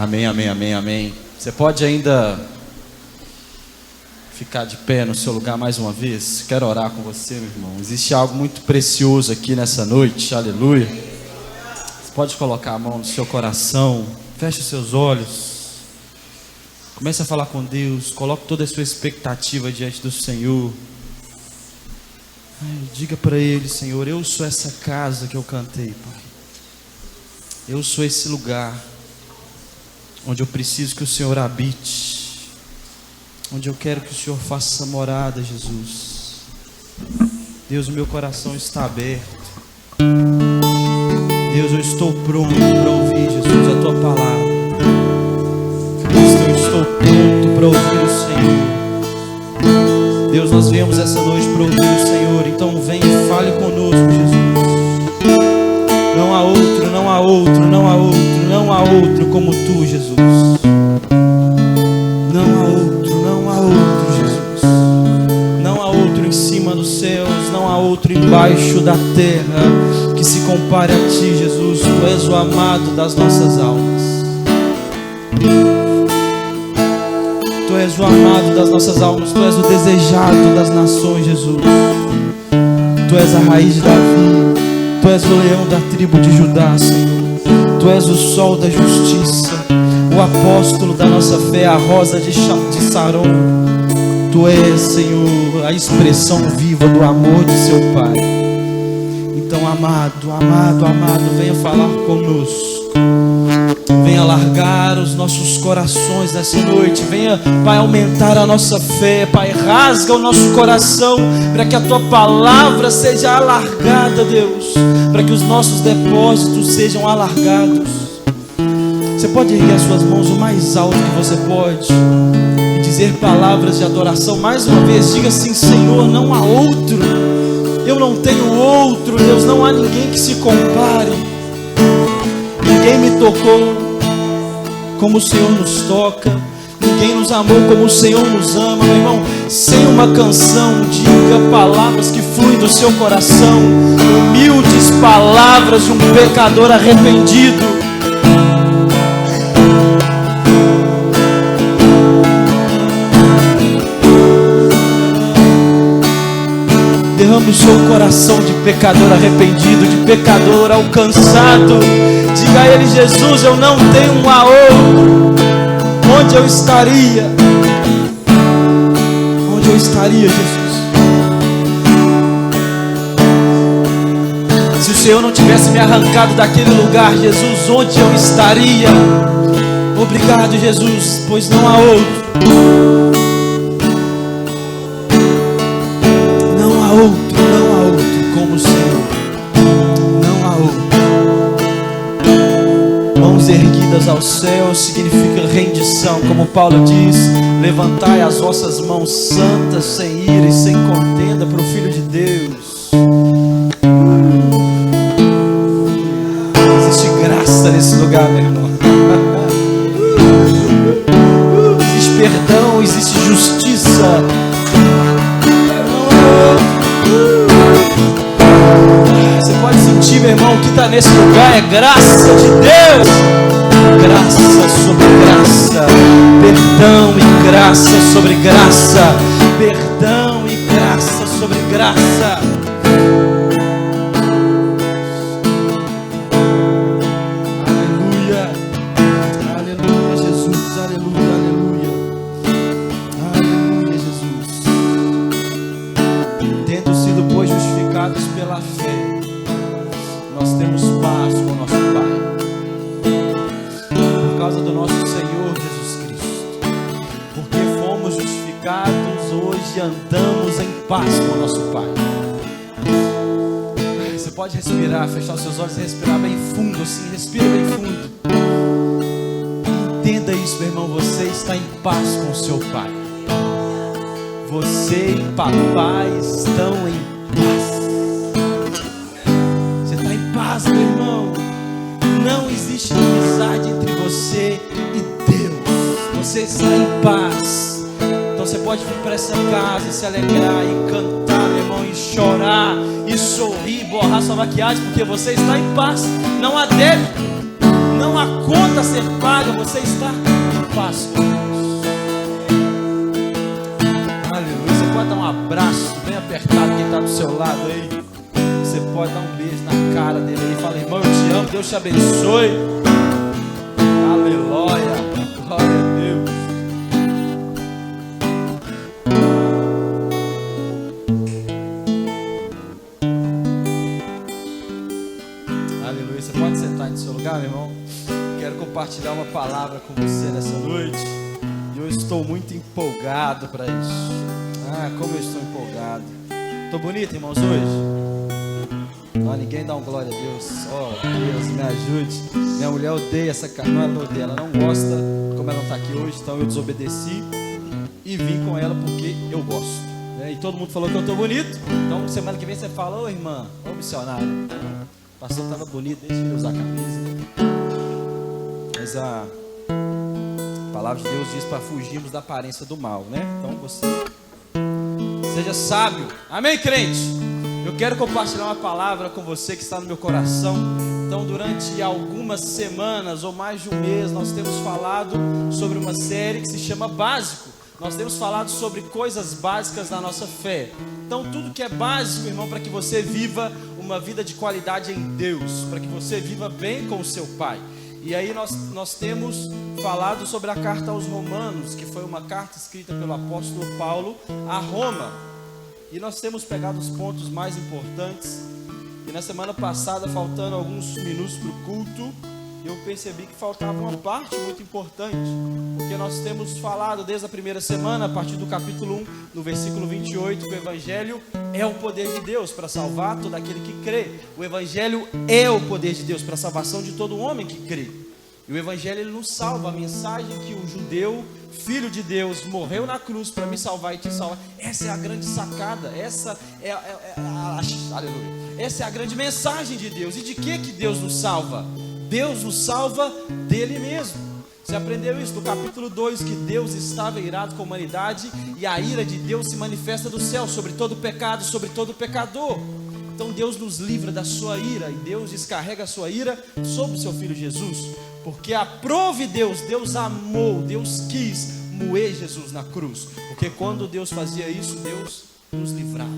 Amém, amém, amém, amém. Você pode ainda ficar de pé no seu lugar mais uma vez? Quero orar com você, meu irmão. Existe algo muito precioso aqui nessa noite, aleluia. Você pode colocar a mão no seu coração, feche os seus olhos, comece a falar com Deus, coloque toda a sua expectativa diante do Senhor. Diga para Ele: Senhor, eu sou essa casa que eu cantei, Pai. Eu sou esse lugar onde eu preciso que o Senhor habite, onde eu quero que o Senhor faça morada, Jesus. Deus, o meu coração está aberto. Deus, eu estou pronto para ouvir, Jesus, a Tua palavra. Cristo, eu estou pronto para ouvir o Senhor. Deus, nós viemos essa noite para ouvir o Senhor. Então vem e fale conosco, Jesus. Não há outro, não há outro, não há outro, não há outro como Tu, Jesus. Não há outro, não há outro, Jesus. Não há outro em cima dos céus, não há outro embaixo da terra que se compare a Ti, Jesus. Tu és o amado das nossas almas. Tu és o amado das nossas almas. Tu és o desejado das nações, Jesus. Tu és a raiz de Davi. Tu és o leão da tribo de Judá, Senhor. Tu és o sol da justiça, o apóstolo da nossa fé, a rosa de Saron. Tu és, Senhor, a expressão viva do amor de seu Pai. Então, amado, amado, amado, venha falar conosco. Venha alargar os nossos corações nessa noite. Venha, Pai, aumentar a nossa fé. Pai, rasga o nosso coração para que a Tua palavra seja alargada, Deus, para que os nossos depósitos sejam alargados. Você pode erguer as suas mãos o mais alto que você pode e dizer palavras de adoração. Mais uma vez, diga assim: Senhor, não há outro. Eu não tenho outro, Deus. Não há ninguém que se compare. Ninguém me tocou como o Senhor nos toca. Ninguém nos amou como o Senhor nos ama, meu irmão. Sem uma canção, diga palavras que fluem do seu coração. Humildes palavras de um pecador arrependido. Derrama o seu coração de pecador arrependido, de pecador alcançado. Diga a Ele: Jesus, eu não tenho um a outro. Onde eu estaria? Onde eu estaria, Jesus? Se o Senhor não tivesse me arrancado daquele lugar, Jesus, onde eu estaria? Obrigado, Jesus, pois não há outro. Não há outro como o Senhor. Não há outro. Mãos erguidas ao céu significa rendição, como Paulo diz: levantai as vossas mãos santas, sem ira e sem contenda, para o Filho de Deus. Existe graça nesse lugar, meu irmão. Existe perdão, existe justiça. Você pode sentir, meu irmão, o que está nesse lugar é graça de Deus. Graça sobre graça, perdão e graça sobre graça, perdão e graça sobre graça. Aleluia, aleluia, Jesus, aleluia, aleluia, aleluia, Jesus. Tendo sido, pois, justificados pela fé, nós temos paz com o nosso Pai, por causa do nosso Senhor Jesus Cristo. Porque fomos justificados, hoje andamos em paz com o nosso Pai. Você pode respirar, fechar os seus olhos e respirar bem fundo assim, respira bem fundo. Entenda isso, meu irmão, você está em paz com o seu Pai. Você e papai estão em paz. Você está em paz, meu irmão. Não existe inimizade entre você e Deus. Você está em paz. Então você pode vir para essa casa e se alegrar e cantar, meu irmão, e chorar e sorrir, borrar sua maquiagem, porque você está em paz. Não há débito, não há conta a ser paga, você está em paz com Deus. Aleluia. Você pode dar um abraço bem apertado quem está do seu lado aí. Você pode dar um beijo na cara dele aí. Fala, irmão, eu te amo, Deus te abençoe. Aleluia. Glória a Deus. Aleluia. Você pode sentar aí no seu lugar, meu irmão? Quero compartilhar uma palavra com você nessa noite. E eu estou muito empolgado para isso. Ah, como eu estou empolgado. Estou bonito, irmãos, hoje? Não, ninguém dá um glória a Deus. Oh, Deus, me ajude. Minha mulher odeia essa cara. Não, ela odeia, ela não gosta. Como ela não está aqui hoje, então eu desobedeci e vim com ela porque eu gosto, né? E todo mundo falou que eu estou bonito. Então semana que vem você fala, ô irmã, ô missionário, o pastor estava bonito, deixa eu usar a camisa. Mas a palavra de Deus diz para fugirmos da aparência do mal, né? Então você seja sábio. Amém, crente? Eu quero compartilhar uma palavra com você que está no meu coração. Então, durante algumas semanas ou mais de um mês, nós temos falado sobre uma série que se chama Básico. Nós temos falado sobre coisas básicas da nossa fé. Então, tudo que é básico, irmão, para que você viva uma vida de qualidade em Deus, para que você viva bem com o seu Pai. E aí nós temos falado sobre a carta aos Romanos, que foi uma carta escrita pelo apóstolo Paulo a Roma. E nós temos pegado os pontos mais importantes. E na semana passada, faltando alguns minutos para o culto, eu percebi que faltava uma parte muito importante. Porque nós temos falado desde a primeira semana, a partir do capítulo 1, no versículo 28, que o Evangelho é o poder de Deus para salvar todo aquele que crê. O Evangelho é o poder de Deus para a salvação de todo homem que crê. E o Evangelho ele nos salva. A mensagem que o judeu, filho de Deus, morreu na cruz para me salvar e te salvar. Essa é a grande sacada. Essa é aleluia. Essa é a grande mensagem de Deus. E de que Deus nos salva? Deus nos salva dele mesmo. Você aprendeu isso no capítulo 2, que Deus estava irado com a humanidade e a ira de Deus se manifesta do céu sobre todo pecado, sobre todo pecador. Então Deus nos livra da sua ira e Deus descarrega a sua ira sobre o seu Filho Jesus. Porque aprove Deus amou, Deus quis moer Jesus na cruz. Porque quando Deus fazia isso, Deus nos livrava.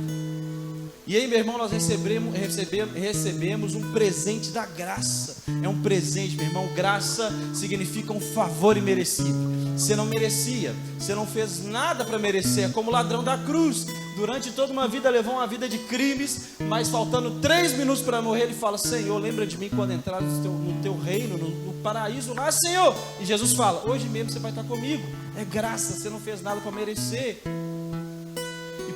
E aí, meu irmão, nós recebemos um presente da graça. É um presente, meu irmão. Graça significa um favor imerecido. Você não merecia, você não fez nada para merecer. É como o ladrão da cruz. Durante toda uma vida levou uma vida de crimes, mas faltando 3 minutos para morrer, ele fala: Senhor, lembra de mim quando entrar no teu reino, no paraíso lá, Senhor. E Jesus fala: hoje mesmo você vai estar comigo. É graça, você não fez nada para merecer.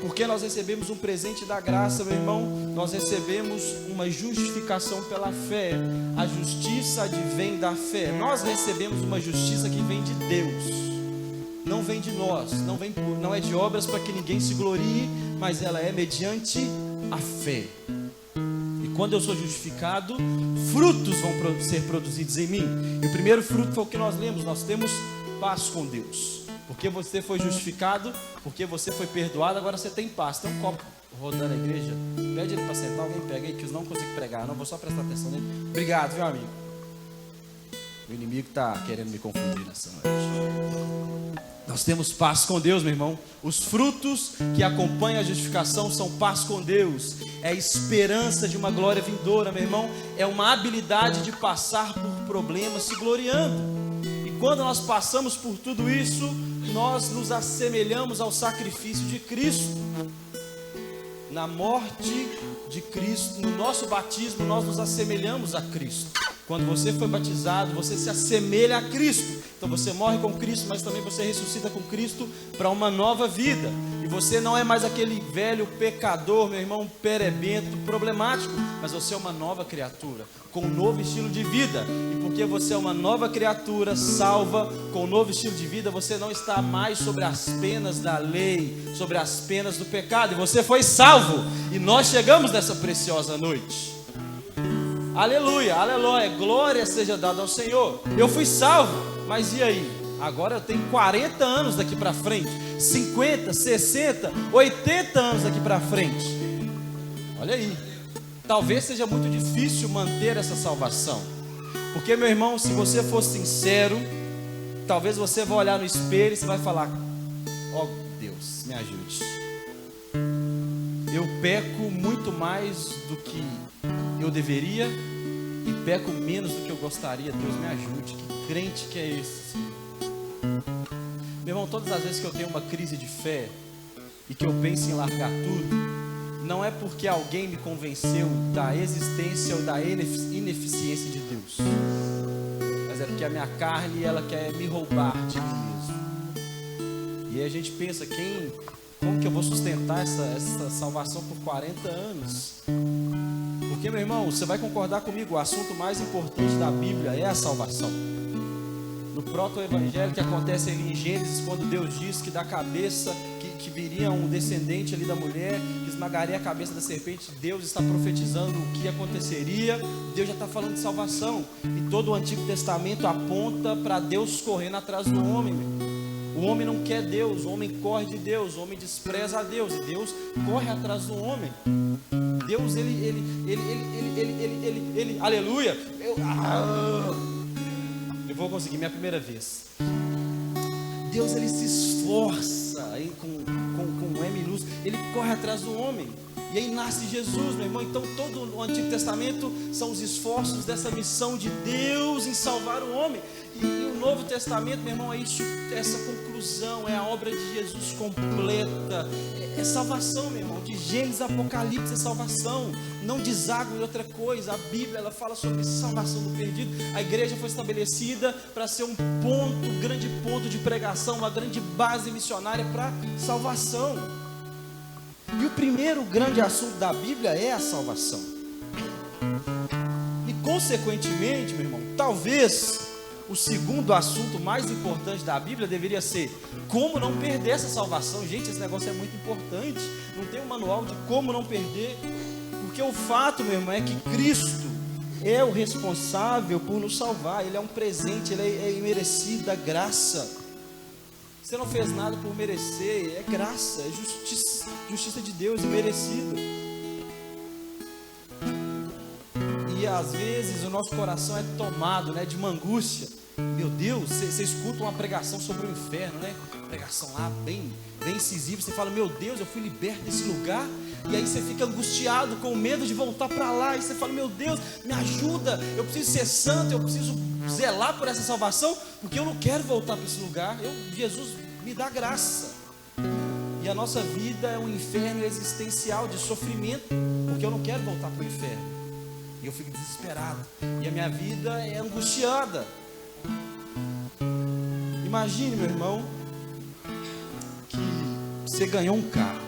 Porque nós recebemos um presente da graça, meu irmão, nós recebemos uma justificação pela fé. A justiça advém da fé. Nós recebemos uma justiça que vem de Deus, não vem de nós, não é de obras para que ninguém se glorie, mas ela é mediante a fé. E quando eu sou justificado, frutos vão ser produzidos em mim. E o primeiro fruto foi o que nós lemos: nós temos paz com Deus. Porque você foi justificado, porque você foi perdoado, agora você tem paz. Tem um copo rodando a igreja, pede ele para sentar, alguém pega aí, que eu não consigo pregar, não vou só prestar atenção nele. Obrigado, viu, amigo? O inimigo está querendo me confundir nessa noite. Nós temos paz com Deus, meu irmão. Os frutos que acompanham a justificação são paz com Deus. É a esperança de uma glória vindoura, meu irmão. É uma habilidade de passar por problemas se gloriando. E quando nós passamos por tudo isso, nós nos assemelhamos ao sacrifício de Cristo. Na morte de Cristo, no nosso batismo, nós nos assemelhamos a Cristo. Quando você foi batizado, você se assemelha a Cristo. Então você morre com Cristo, mas também você ressuscita com Cristo para uma nova vida. E você não é mais aquele velho pecador, meu irmão, perebento, problemático, mas você é uma nova criatura, com um novo estilo de vida. E porque você é uma nova criatura, salva, com um novo estilo de vida, você não está mais sobre as penas da lei, sobre as penas do pecado, e você foi salvo. E nós chegamos nessa preciosa noite. Aleluia, aleluia, glória seja dada ao Senhor. Eu fui salvo, mas e aí? Agora eu tenho 40 anos daqui para frente, 50, 60, 80 anos daqui para frente. Olha aí, talvez seja muito difícil manter essa salvação, Porque, meu irmão, se você for sincero, talvez você vá olhar no espelho e você vai falar: ó Deus, me ajude. Eu peco muito mais do que eu deveria e peco menos do que eu gostaria. Deus me ajude. Que crente que é esse? Meu irmão, todas as vezes que eu tenho uma crise de fé e que eu penso em largar tudo, não é porque alguém me convenceu da existência ou da ineficiência de Deus, mas é porque a minha carne, ela quer me roubar de mim mesmo. E aí a gente pensa: como que eu vou sustentar essa salvação por 40 anos? Porque, meu irmão, você vai concordar comigo, o assunto mais importante da Bíblia é a salvação. No proto-evangelho que acontece ali em Gênesis, quando Deus diz que da cabeça, que viria um descendente ali da mulher, que esmagaria a cabeça da serpente, Deus está profetizando o que aconteceria. Deus já está falando de salvação. E todo o Antigo Testamento aponta para Deus correndo atrás do homem. O homem não quer Deus, o homem corre de Deus, o homem despreza a Deus, e Deus corre atrás do homem. Deus, ele aleluia. Eu vou conseguir, minha primeira vez. Deus, ele se esforça aí com M minúsculo, ele corre atrás do homem. E aí nasce Jesus, meu irmão. Então todo o Antigo Testamento são os esforços dessa missão de Deus em salvar o homem. E o Novo Testamento, meu irmão, é isso, essa conclusão, é a obra de Jesus completa. É salvação, meu irmão. De Gênesis a Apocalipse é salvação. Não deságua em outra coisa. A Bíblia, ela fala sobre salvação do perdido. A igreja foi estabelecida para ser um grande ponto de pregação, uma grande base missionária para salvação. E o primeiro grande assunto da Bíblia é a salvação. E consequentemente, meu irmão, talvez o segundo assunto mais importante da Bíblia deveria ser como não perder essa salvação. Gente, esse negócio é muito importante. Não tem um manual de como não perder. Porque o fato, meu irmão, é que Cristo é o responsável por nos salvar. Ele é um presente, ele é imerecido da graça. Você não fez nada por merecer, é graça, é justiça de Deus, imerecida. E às vezes o nosso coração é tomado, né, de uma angústia. Meu Deus, você escuta uma pregação sobre o inferno, né? Pregação lá bem incisiva. Você fala: meu Deus, eu fui liberto desse lugar. E aí você fica angustiado, com medo de voltar para lá. E você fala: meu Deus, me ajuda. Eu preciso ser santo, eu preciso zelar por essa salvação, porque eu não quero voltar para esse lugar. Jesus me dá graça. E a nossa vida é um inferno existencial de sofrimento, porque eu não quero voltar para o inferno. E eu fico desesperado. E a minha vida é angustiada. Imagine, meu irmão, que você ganhou um carro.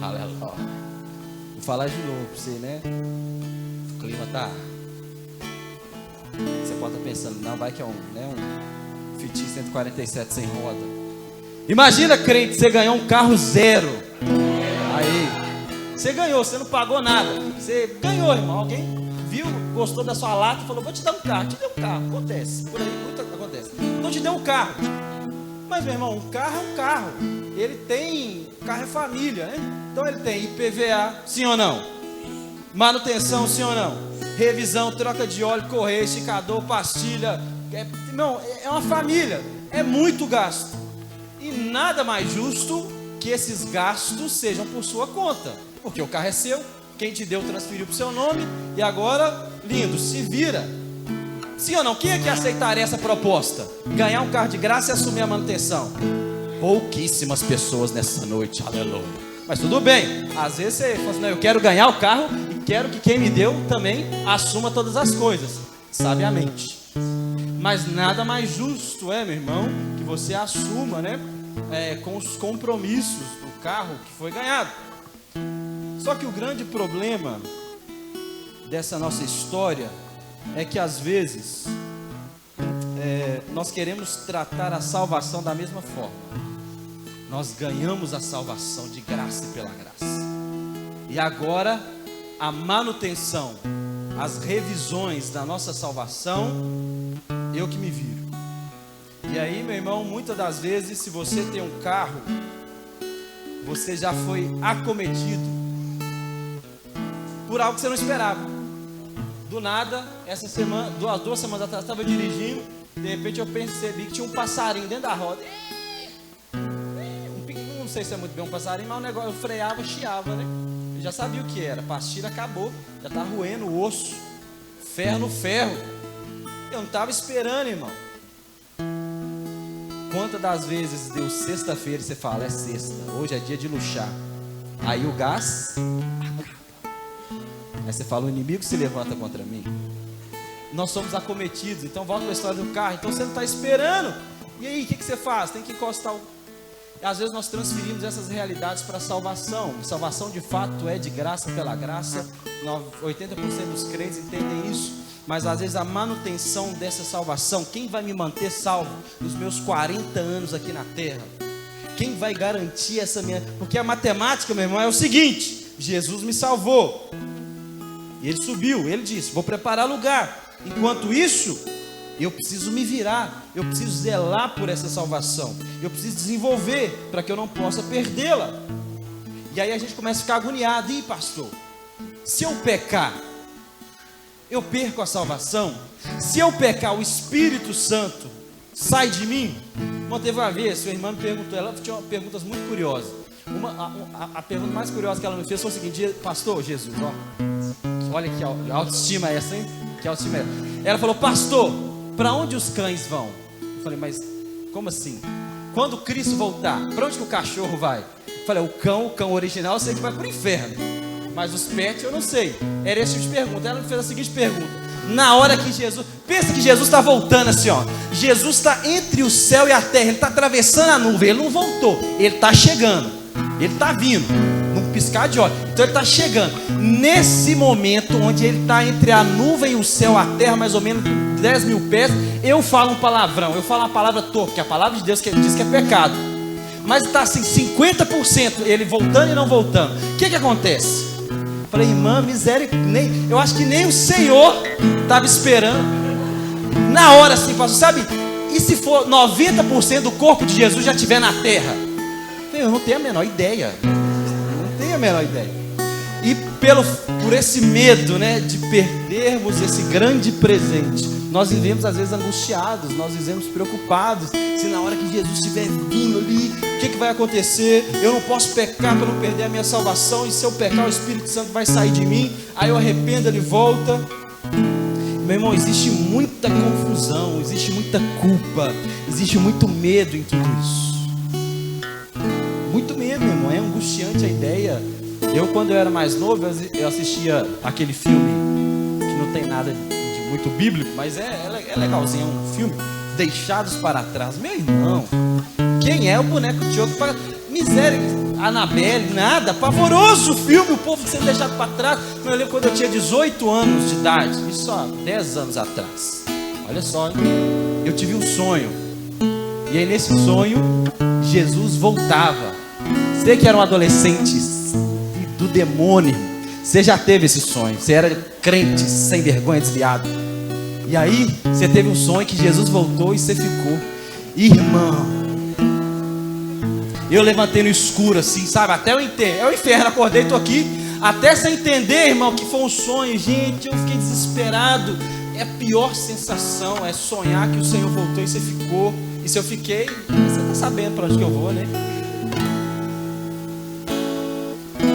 Aleluia. Vou falar de novo para você, né? O clima tá. Você pode estar pensando: não, vai que é um Fit 147 sem roda. Imagina, crente, você ganhou um carro zero. Aí, você ganhou, você não pagou nada. Você ganhou, irmão. Alguém viu, gostou da sua lata e falou: vou te dar um carro. Te deu um carro. Acontece, por aí muito acontece. Então te deu um carro. Mas, meu irmão, um carro é um carro. Ele tem, carro é família, né? Então ele tem IPVA, sim ou não? Manutenção, sim ou não? Revisão, troca de óleo, correia, esticador, pastilha. Irmão, é uma família. É muito gasto. E nada mais justo que esses gastos sejam por sua conta. Porque o carro é seu, quem te deu transferiu para o seu nome. E agora, lindo, se vira. Sim ou não? Quem é que aceitaria essa proposta? Ganhar um carro de graça e assumir a manutenção? Pouquíssimas pessoas nessa noite, aleluia. Mas tudo bem, às vezes você fala assim: não, eu quero ganhar o carro e quero que quem me deu também assuma todas as coisas, sabiamente. Mas nada mais justo meu irmão, que você assuma, né, com os compromissos do carro que foi ganhado. Só que o grande problema dessa nossa história é que às vezes nós queremos tratar a salvação da mesma forma. Nós ganhamos a salvação de graça e pela graça. E agora a manutenção, as revisões da nossa salvação, eu que me viro. E aí, meu irmão, muitas das vezes, se você tem um carro, você já foi acometido por algo que você não esperava. Do nada, essa semana, duas semanas atrás, estava dirigindo, de repente eu percebi que tinha um passarinho dentro da roda. Não sei se é muito bem um passarinho, mas o negócio, eu freava, chiava, né? Eu já sabia o que era. Pastilha acabou, já tá roendo o osso, ferro no ferro. Eu não estava esperando, irmão. Quantas das vezes deu sexta-feira e você fala, é sexta, hoje é dia de luxar. Aí o gás acaba. Aí você fala, o inimigo se levanta contra mim. Nós somos acometidos. Então volta para a história do carro. Então você não está esperando. E aí, o que você faz? Tem que encostar o... Às vezes nós transferimos essas realidades para a salvação. Salvação de fato é de graça pela graça. 80% dos crentes entendem isso. Mas às vezes a manutenção dessa salvação, quem vai me manter salvo nos meus 40 anos aqui na terra? Quem vai garantir essa minha... Porque a matemática, meu irmão, é o seguinte: Jesus me salvou, ele subiu, ele disse, vou preparar lugar. Enquanto isso, eu preciso me virar, eu preciso zelar por essa salvação, eu preciso desenvolver para que eu não possa perdê-la. E aí a gente começa a ficar agoniado. Ih, pastor, se eu pecar, eu perco a salvação? Se eu pecar, o Espírito Santo sai de mim? Teve uma vez, sua irmã me perguntou, ela tinha perguntas muito curiosas. A pergunta mais curiosa que ela me fez foi o seguinte: pastor, Jesus, ó, olha que autoestima é essa, hein? Que autoestima é essa? Ela falou, pastor, para onde os cães vão? Eu falei, mas como assim? Quando Cristo voltar, para onde que o cachorro vai? Eu falei, o cão original eu sei que vai para o inferno, mas os pets eu não sei. Era esse tipo de pergunta. Ela me fez a seguinte pergunta: na hora que Jesus, pensa que Jesus está voltando assim, ó. Jesus está entre o céu e a terra, ele está atravessando a nuvem, ele não voltou, ele está chegando, ele está vindo, num piscar de olhos. Então ele está chegando. Nesse momento onde ele está entre a nuvem e o céu, a terra, mais ou menos 10 mil pés, eu falo um palavrão, eu falo uma palavra torta, que é a palavra de Deus que diz que é pecado. Mas está assim, 50% ele voltando e não voltando. O que acontece? Falei, irmã, misericórdia, eu acho que nem o Senhor estava esperando. Na hora assim, pastor, sabe? E se for 90% do corpo de Jesus já estiver na terra? Eu não tenho a menor ideia. Não tenho a menor ideia. E por esse medo, né, de perdermos esse grande presente, nós vivemos às vezes angustiados, nós vivemos preocupados. Se na hora que Jesus estiver vindo ali, o que vai acontecer? Eu não posso pecar para não perder a minha salvação. E se eu pecar, o Espírito Santo vai sair de mim. Aí eu arrependo, ele volta. Meu irmão, existe muita confusão, existe muita culpa, existe muito medo em tudo isso. Muito medo, meu irmão, é angustiante a ideia. Eu, quando eu era mais novo, eu assistia aquele filme que não tem nada de muito bíblico, mas é legalzinho, é um filme, Deixados para Trás. Meu irmão, quem é o boneco de ouro para... Miséria, Annabelle, nada, pavoroso o filme, o povo sendo deixado para trás. Eu lembro quando eu tinha 18 anos de idade, isso há 10 anos atrás. Olha só, hein? Eu tive um sonho, e aí nesse sonho, Jesus voltava. Você que era um adolescente do demônio, você já teve esse sonho, você era crente, sem vergonha, desviado. E aí, você teve um sonho que Jesus voltou e você ficou. Irmão, eu levantei no escuro assim, sabe? Até eu entender, é o inferno, acordei, tô aqui. Até você entender, irmão, que foi um sonho. Gente, eu fiquei desesperado. É a pior sensação, é sonhar que o Senhor voltou e você ficou. E se eu fiquei, você tá sabendo para onde que eu vou, né?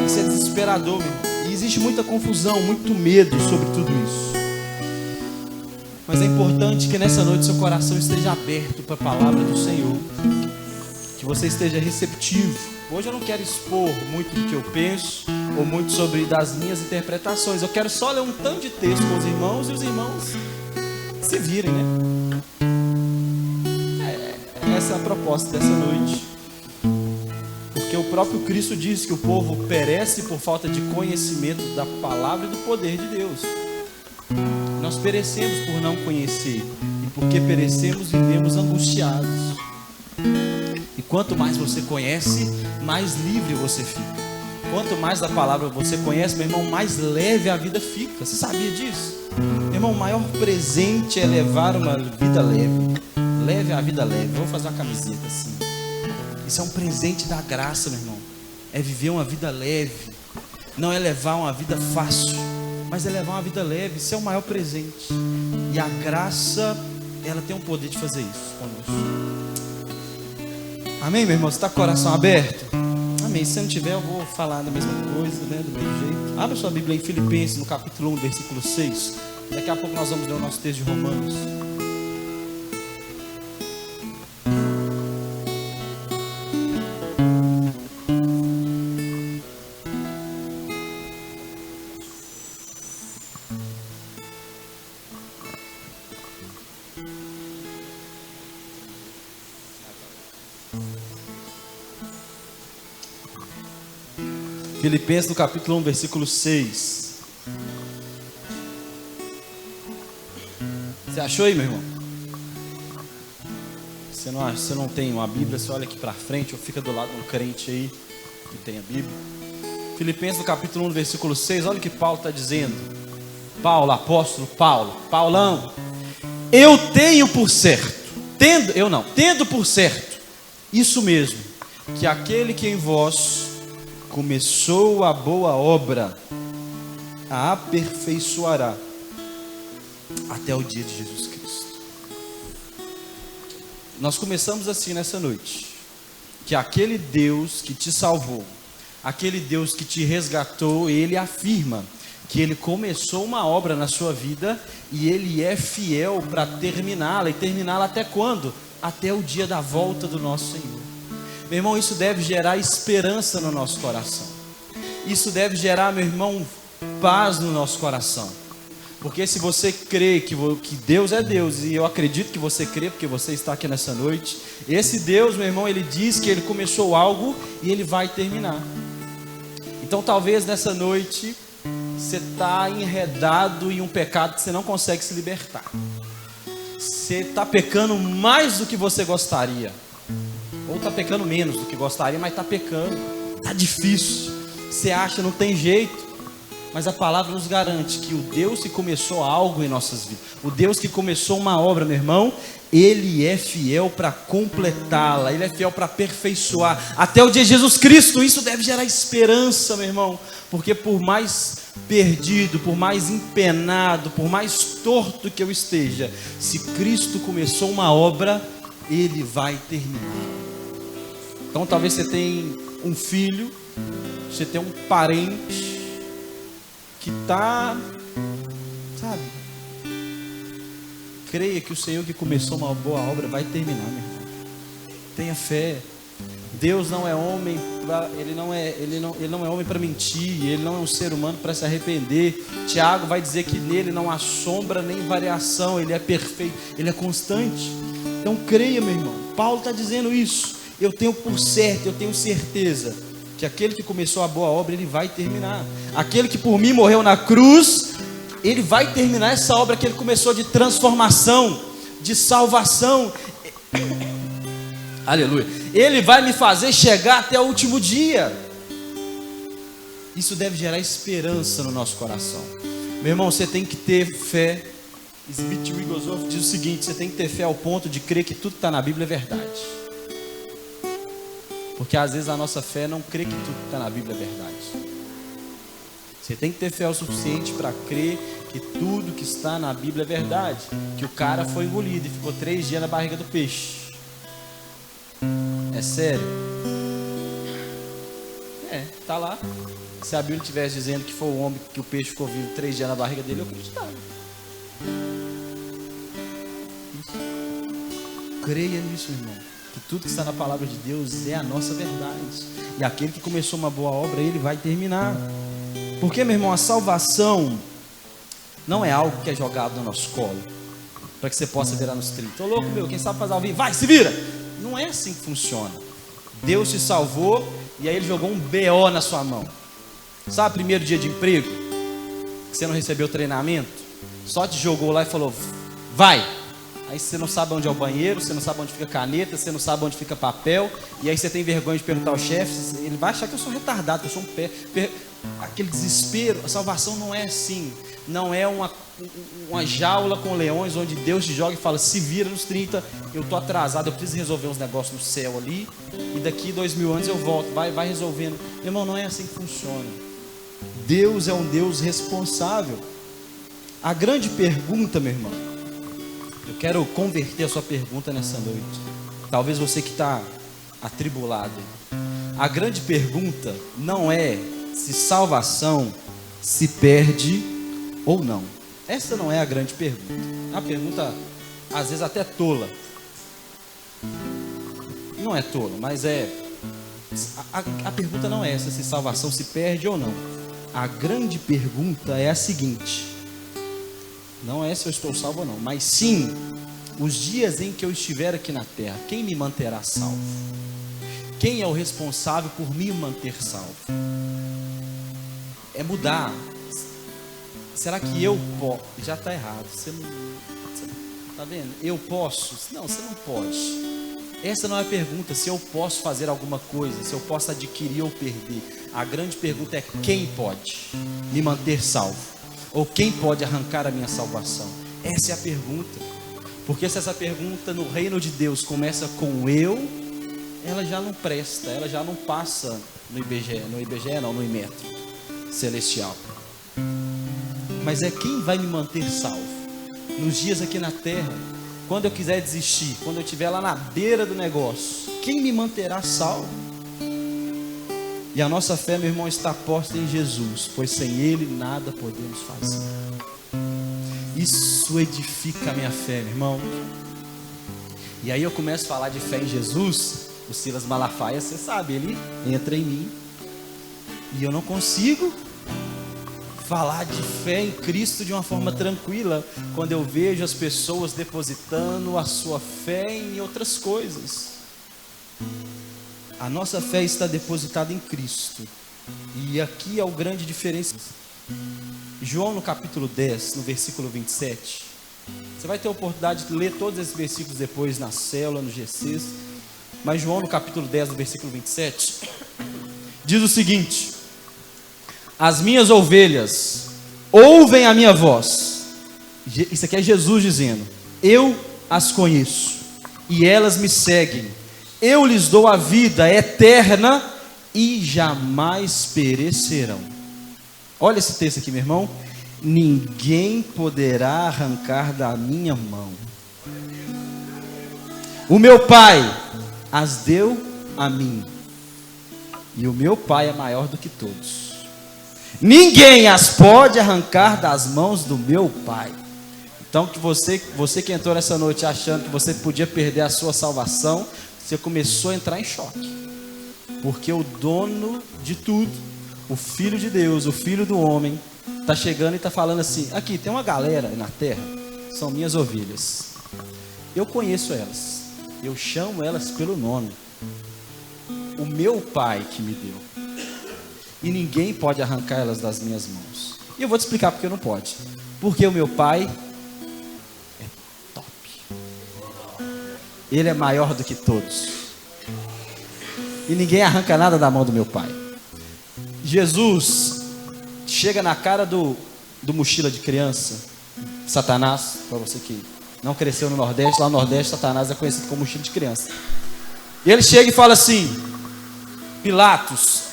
Isso é desesperador, meu irmão. E existe muita confusão, muito medo sobre tudo isso. Mas é importante que nessa noite seu coração esteja aberto para a palavra do Senhor, que você esteja receptivo. Hoje eu não quero expor muito do que eu penso, ou muito sobre das minhas interpretações. Eu quero só ler um tanto de texto com os irmãos, e os irmãos se virem, né? Essa é a proposta dessa noite. Porque o próprio Cristo diz que o povo perece por falta de conhecimento da palavra e do poder de Deus. Nós perecemos por não conhecer, e porque perecemos, vivemos angustiados. E quanto mais você conhece, mais livre você fica. Quanto mais da palavra você conhece, meu irmão, mais leve a vida fica. Você sabia disso? Meu irmão, o maior presente é levar uma vida leve. Leve a vida leve. Vou fazer uma camiseta assim. Isso é um presente da graça, meu irmão. É viver uma vida leve. Não é levar uma vida fácil. mas é levar uma vida leve. Isso é o maior presente. E a graça, ela tem o poder de fazer isso conosco. Amém, meu irmão? Você está com o coração aberto? Amém. Se você não tiver, eu vou falar da mesma coisa, né? Do mesmo jeito. Abra sua Bíblia em Filipenses, no capítulo 1, versículo 6. Daqui a pouco nós vamos ler o nosso texto de Romanos. Filipenses no capítulo 1, versículo 6. Você achou aí, meu irmão? Você não tem uma Bíblia, você olha aqui para frente, ou fica do lado de um crente aí que tem a Bíblia. Filipenses no capítulo 1, versículo 6, olha o que Paulo está dizendo. Paulo, apóstolo Paulo, Paulão. Eu tenho por certo, tendo por certo, isso mesmo, que aquele que em vós começou a boa obra, a aperfeiçoará até o dia de Jesus Cristo. Nós começamos assim nessa noite, que aquele Deus que te salvou, aquele Deus que te resgatou, Ele afirma que Ele começou uma obra na sua vida e Ele é fiel para terminá-la. E terminá-la até quando? Até o dia da volta do nosso Senhor. Meu irmão, isso deve gerar esperança no nosso coração. Isso deve gerar, meu irmão, paz no nosso coração. Porque se você crê que Deus é Deus, e eu acredito que você crê, porque você está aqui nessa noite, esse Deus, meu irmão, Ele diz que Ele começou algo e Ele vai terminar. Então talvez nessa noite você está enredado em um pecado que você não consegue se libertar. Você está pecando mais do que você gostaria. Ou está pecando menos do que gostaria, mas está pecando. Está difícil. Você acha, não tem jeito. Mas a palavra nos garante que o Deus que começou algo em nossas vidas, o Deus que começou uma obra, meu irmão, Ele é fiel para completá-la. Ele é fiel para aperfeiçoar até o dia de Jesus Cristo. Isso deve gerar esperança, meu irmão. Porque por mais perdido, por mais empenado, por mais torto que eu esteja, se Cristo começou uma obra, Ele vai terminar. Então talvez você tenha um filho, você tenha um parente que está, sabe? Creia que o Senhor que começou uma boa obra vai terminar, meu irmão. Tenha fé. Deus não é homem ele não é homem para mentir, Ele não é um ser humano para se arrepender. Tiago vai dizer que nele não há sombra nem variação, Ele é perfeito, Ele é constante. Então creia, meu irmão. Paulo está dizendo isso. Eu tenho por certo, eu tenho certeza que aquele que começou a boa obra, Ele vai terminar. Aquele que por mim morreu na cruz, Ele vai terminar essa obra que Ele começou de transformação, de salvação. Aleluia. Ele vai me fazer chegar até o último dia. Isso deve gerar esperança no nosso coração. Meu irmão, você tem que ter fé. Smith Wigglesworth diz o seguinte: você tem que ter fé ao ponto de crer que tudo que está na Bíblia é verdade. Porque às vezes a nossa fé não crê que tudo que está na Bíblia é verdade. Você tem que ter fé o suficiente para crer que tudo que está na Bíblia é verdade. Que o cara foi engolido e ficou 3 dias na barriga do peixe. É sério? Tá lá. Se a Bíblia estivesse dizendo que foi o homem que o peixe ficou vivo 3 dias na barriga dele, eu acreditava. Isso. Creia nisso, irmão. Que tudo que está na palavra de Deus é a nossa verdade. E aquele que começou uma boa obra, Ele vai terminar. Porque, meu irmão, a salvação não é algo que é jogado no nosso colo para que você possa virar nos 30. Ô louco meu, quem sabe fazer ao vivo, vai, se vira. Não é assim que funciona. Deus te salvou e aí Ele jogou um BO na sua mão. Sabe, primeiro dia de emprego, que você não recebeu treinamento, só te jogou lá e falou, vai. Aí você não sabe onde é o banheiro, você não sabe onde fica caneta, você não sabe onde fica papel, e aí você tem vergonha de perguntar ao chefe, ele vai achar que eu sou retardado, que eu sou aquele desespero. A salvação não é assim. Não é uma jaula com leões onde Deus te joga e fala, se vira nos 30, eu estou atrasado, eu preciso resolver uns negócios no céu ali, e daqui 2000 anos eu volto, vai resolvendo. Meu irmão, não é assim que funciona. Deus é um Deus responsável. A grande pergunta, meu irmão, eu quero converter a sua pergunta nessa noite. Talvez você que está atribulado. A grande pergunta não é se salvação se perde ou não. Essa não é a grande pergunta. A pergunta, às vezes, até tola. Não é tola, mas a pergunta não é essa, se salvação se perde ou não. A grande pergunta é a seguinte: não é se eu estou salvo ou não, mas sim, os dias em que eu estiver aqui na terra, quem me manterá salvo? Quem é o responsável por me manter salvo? É mudar. Será que eu posso? Já está errado. Você está vendo? Eu posso? Não, você não pode. Essa não é a pergunta, se eu posso fazer alguma coisa, se eu posso adquirir ou perder. A grande pergunta é: quem pode me manter salvo? Ou quem pode arrancar a minha salvação? Essa é a pergunta. Porque se essa pergunta no reino de Deus começa com eu, ela já não presta, ela já não passa no IBGE não, no Imetro celestial. Mas é quem vai me manter salvo nos dias aqui na terra, quando eu quiser desistir, quando eu estiver lá na beira do negócio, quem me manterá salvo? E a nossa fé, meu irmão, está posta em Jesus, pois sem Ele nada podemos fazer. Isso edifica a minha fé, meu irmão. E aí eu começo a falar de fé em Jesus. O Silas Malafaia, você sabe, ele entra em mim e eu não consigo falar de fé em Cristo de uma forma tranquila quando eu vejo as pessoas depositando a sua fé em outras coisas. A nossa fé está depositada em Cristo, e aqui é o grande diferença. João no capítulo 10, no versículo 27, você vai ter a oportunidade de ler todos esses versículos depois na célula, no GCs, mas João no capítulo 10, no versículo 27, diz o seguinte: as minhas ovelhas ouvem a minha voz. Isso aqui é Jesus dizendo: eu as conheço e elas me seguem. Eu lhes dou a vida eterna e jamais perecerão. Olha esse texto aqui, meu irmão. Ninguém poderá arrancar da minha mão. O meu Pai as deu a mim, e o meu Pai é maior do que todos. Ninguém as pode arrancar das mãos do meu Pai. Então, que você que entrou nessa noite achando que você podia perder a sua salvação, você começou a entrar em choque, porque o dono de tudo, o Filho de Deus, o Filho do homem, está chegando e está falando assim: aqui tem uma galera na terra, são minhas ovelhas, eu conheço elas, eu chamo elas pelo nome, o meu Pai que me deu, e ninguém pode arrancar elas das minhas mãos. E eu vou te explicar porque não pode. Porque o meu Pai é top, Ele é maior do que todos, e ninguém arranca nada da mão do meu Pai. Jesus chega na cara do mochila de criança, Satanás, para você que não cresceu no Nordeste, lá no Nordeste Satanás é conhecido como mochila de criança. E ele chega e fala assim: Pilatos,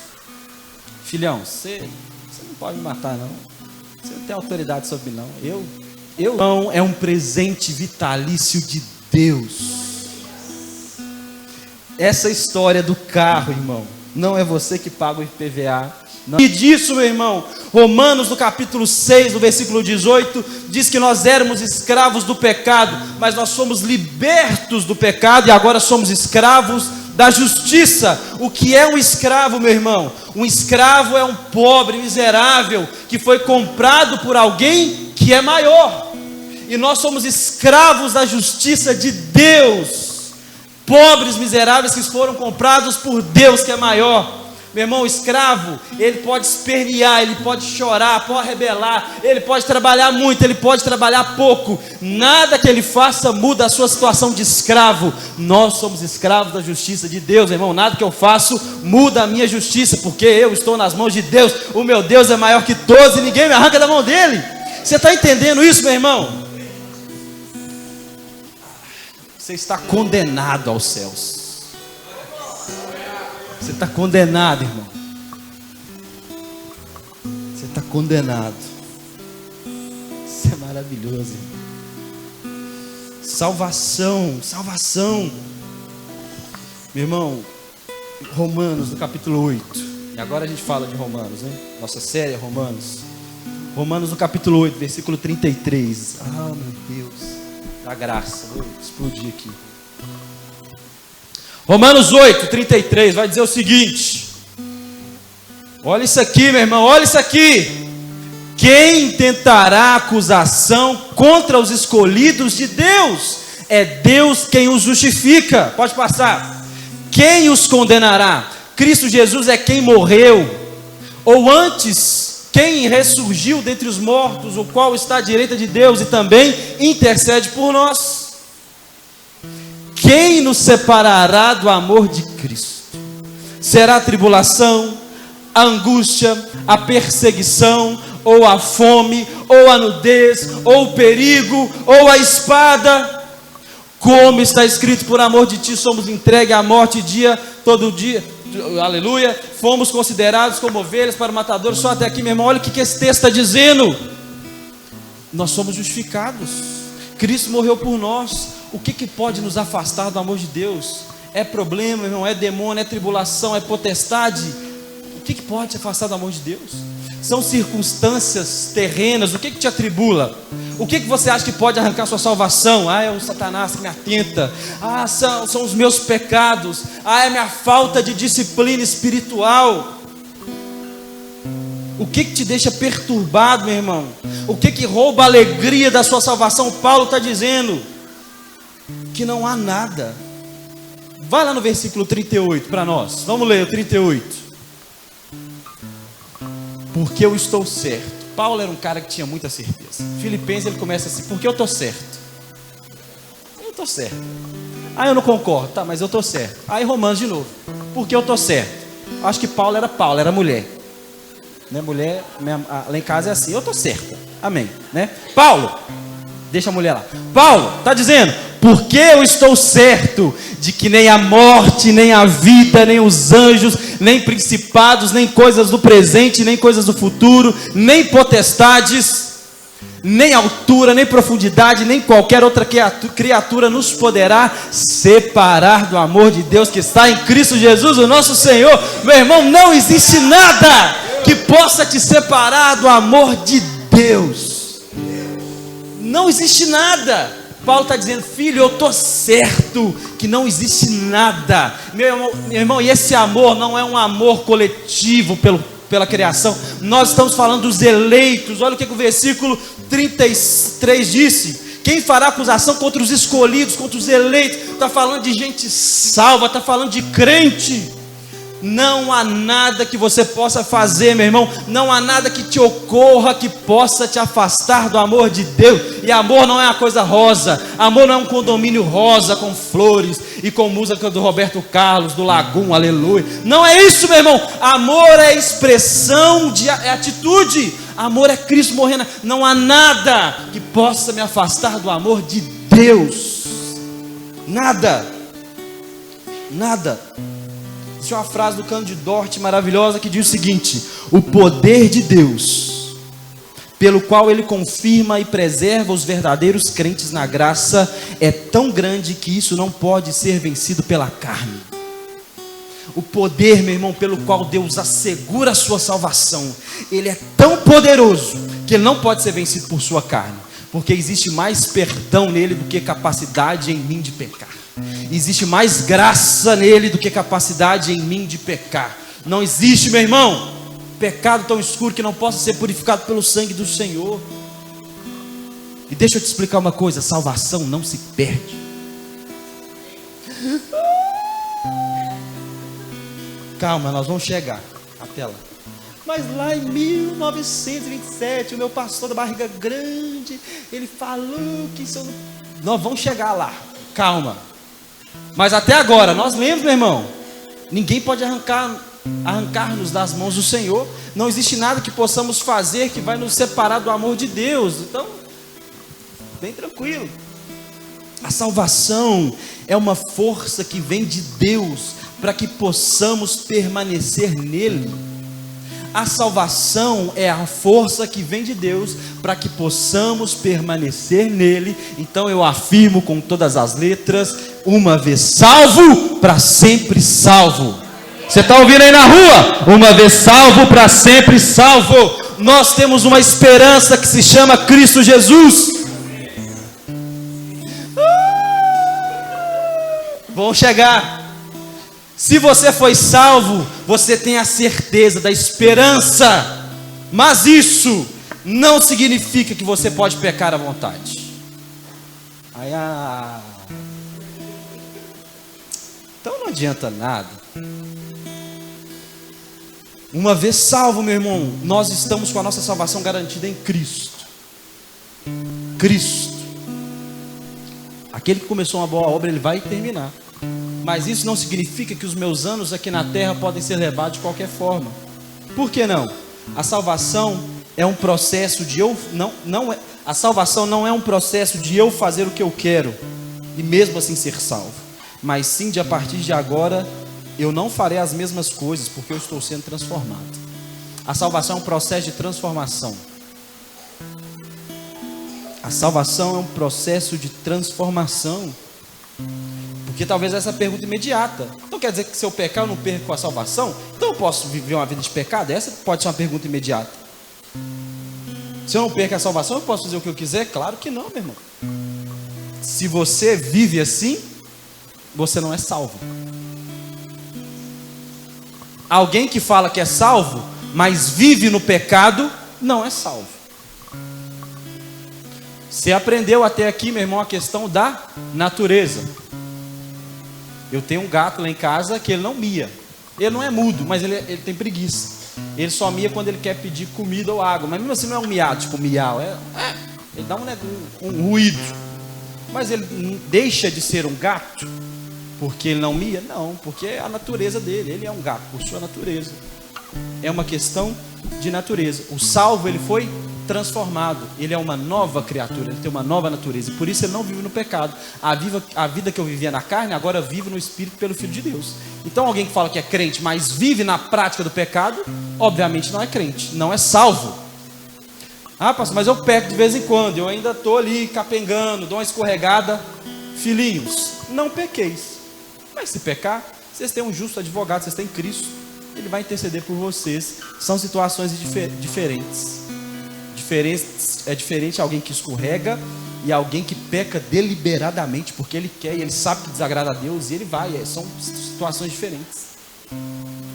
filhão, você não pode me matar não, você não tem autoridade sobre mim não, eu não, é um presente vitalício de Deus. Essa história do carro, irmão, não é você que paga o IPVA. Não. E disso, meu irmão, Romanos no capítulo 6, no versículo 18, diz que nós éramos escravos do pecado, mas nós somos libertos do pecado e agora somos escravos da justiça. O que é um escravo, meu irmão? Um escravo é um pobre, miserável, que foi comprado por alguém que é maior. E nós somos escravos da justiça de Deus. Pobres, miseráveis que foram comprados por Deus que é maior. Meu irmão, o escravo, ele pode espernear, ele pode chorar, pode rebelar, ele pode trabalhar muito, ele pode trabalhar pouco. Nada que ele faça muda a sua situação de escravo. Nós somos escravos da justiça de Deus, meu irmão. Nada que eu faço muda a minha justiça, porque eu estou nas mãos de Deus. O meu Deus é maior que todos e ninguém me arranca da mão dele. Você está entendendo isso, meu irmão? Você está condenado aos céus. Você está condenado, irmão. Você condenado. Isso é maravilhoso, irmão. Salvação, salvação. Meu irmão, Romanos, no capítulo 8. E agora a gente fala de Romanos, né? Nossa série é Romanos. Romanos, no capítulo 8, versículo 33. Ah, meu Deus. Da graça. Vou explodir aqui. Romanos 8, 33. Vai dizer o seguinte. Olha isso aqui, meu irmão. Olha isso aqui. Quem tentará acusação contra os escolhidos de Deus? É Deus quem os justifica. Pode passar. Quem os condenará? Cristo Jesus é quem morreu, ou antes, quem ressurgiu dentre os mortos, o qual está à direita de Deus e também intercede por nós. Quem nos separará do amor de Cristo? Será a tribulação, a angústia, a perseguição, ou a fome, ou a nudez, ou o perigo, ou a espada? Como está escrito, por amor de ti somos entregues à morte todo dia, aleluia, fomos considerados como ovelhas para matadores. Só até aqui, meu irmão, olha o que esse texto está dizendo. Nós somos justificados, Cristo morreu por nós. O que pode nos afastar do amor de Deus? É problema, meu irmão, é demônio, é tribulação, é potestade? O que pode te afastar do amor de Deus? São circunstâncias terrenas. O que te atribula? O que você acha que pode arrancar sua salvação? Ah, é o Satanás que me atenta. Ah, são os meus pecados. Ah, é minha falta de disciplina espiritual. O que te deixa perturbado, meu irmão? O que rouba a alegria da sua salvação? Paulo está dizendo que não há nada. Vai lá no versículo 38 para nós. Vamos ler o 38. Porque eu estou certo. Paulo era um cara que tinha muita certeza. Filipenses ele começa assim: porque eu estou certo. Eu estou certo. Ah, eu não concordo. Tá, mas eu estou certo. Aí Romanos de novo. Porque eu estou certo. Acho que Paulo, era mulher. Né? Mulher, lá em casa é assim: eu estou certa. Amém. Né? Paulo, deixa a mulher lá. Paulo está dizendo: porque eu estou certo de que nem a morte, nem a vida, nem os anjos, nem principados, nem coisas do presente, nem coisas do futuro, nem potestades, nem altura, nem profundidade, nem qualquer outra criatura nos poderá separar do amor de Deus que está em Cristo Jesus, o nosso Senhor. Meu irmão, não existe nada que possa te separar do amor de Deus. Não existe nada. Paulo está dizendo: filho, eu estou certo que não existe nada. Meu irmão, e esse amor não é um amor coletivo pela criação. Nós estamos falando dos eleitos. Olha o que o versículo 33 disse: quem fará acusação contra os escolhidos, contra os eleitos? Está falando de gente salva, está falando de crente. Não há nada que você possa fazer, meu irmão. Não há nada que te ocorra que possa te afastar do amor de Deus. E amor não é uma coisa rosa. Amor não é um condomínio rosa com flores e com música do Roberto Carlos, do Lagum, aleluia. Não é isso, meu irmão. Amor é expressão é atitude. Amor é Cristo morrendo. Não há nada que possa me afastar do amor de Deus. Nada. Nada. Existe uma frase do Cano de Dort maravilhosa que diz o seguinte: o poder de Deus, pelo qual Ele confirma e preserva os verdadeiros crentes na graça, é tão grande que isso não pode ser vencido pela carne. O poder, meu irmão, pelo qual Deus assegura a sua salvação, Ele é tão poderoso que Ele não pode ser vencido por sua carne, porque existe mais perdão nele do que capacidade em mim de pecar. Existe mais graça nele do que capacidade em mim de pecar. Não existe, meu irmão, pecado tão escuro que não possa ser purificado pelo sangue do Senhor. E deixa eu te explicar uma coisa: salvação não se perde. Calma, nós vamos chegar até lá. Mas lá em 1927, o meu pastor da barriga grande, ele falou que isso... Nós vamos chegar lá, calma. Mas até agora, nós lemos, meu irmão, ninguém pode arrancar-nos das mãos do Senhor. Não existe nada que possamos fazer que vai nos separar do amor de Deus. Então, bem tranquilo. A salvação é uma força que vem de Deus para que possamos permanecer nele. A salvação é a força que vem de Deus para que possamos permanecer nele. Então eu afirmo com todas as letras: uma vez salvo, para sempre salvo. Você está ouvindo aí na rua? Uma vez salvo, para sempre salvo. Nós temos uma esperança que se chama Cristo Jesus. Vão chegar. Se você foi salvo, você tem a certeza da esperança. Mas isso não significa que você pode pecar à vontade. Então não adianta nada. Uma vez salvo, meu irmão, nós estamos com a nossa salvação garantida em Cristo. Cristo. Aquele que começou uma boa obra, ele vai terminar. Mas isso não significa que os meus anos aqui na terra podem ser levados de qualquer forma. Por que não? A salvação é um processo de a salvação não é um processo de eu fazer o que eu quero e mesmo assim ser salvo, mas sim de a partir de agora eu não farei as mesmas coisas porque eu estou sendo transformado. A salvação é um processo de transformação. A salvação é um processo de transformação. Porque talvez essa pergunta imediata. Então quer dizer que se eu pecar eu não perco a salvação? Então eu posso viver uma vida de pecado? Essa pode ser uma pergunta imediata. Se eu não perco a salvação, eu posso fazer o que eu quiser? Claro que não, meu irmão. Se você vive assim, você não é salvo. Alguém que fala que é salvo, mas vive no pecado, não é salvo. Você aprendeu até aqui, meu irmão, a questão da natureza. Eu tenho um gato lá em casa que ele não mia. Ele não é mudo, mas ele tem preguiça. Ele só mia quando ele quer pedir comida ou água. Mas mesmo assim não é um miado, tipo miau. Ele dá um ruído. Mas ele não deixa de ser um gato porque ele não mia? Não, porque é a natureza dele. Ele é um gato por sua natureza. É uma questão de natureza. O salvo, ele foi transformado. Ele é uma nova criatura. Ele tem uma nova natureza. E por isso ele não vive no pecado. A vida que eu vivia na carne, agora eu vivo no Espírito pelo Filho de Deus. Então alguém que fala que é crente, mas vive na prática do pecado, obviamente não é crente, não é salvo. Ah, pastor, mas eu peco de vez em quando. Eu ainda estou ali capengando, dou uma escorregada. Filhinhos, não pequeis. Mas se pecar, vocês têm um justo advogado, vocês têm Cristo. Ele vai interceder por vocês. São situações diferentes. É diferente alguém que escorrega e alguém que peca deliberadamente, porque ele quer e ele sabe que desagrada a Deus e ele vai. São situações diferentes.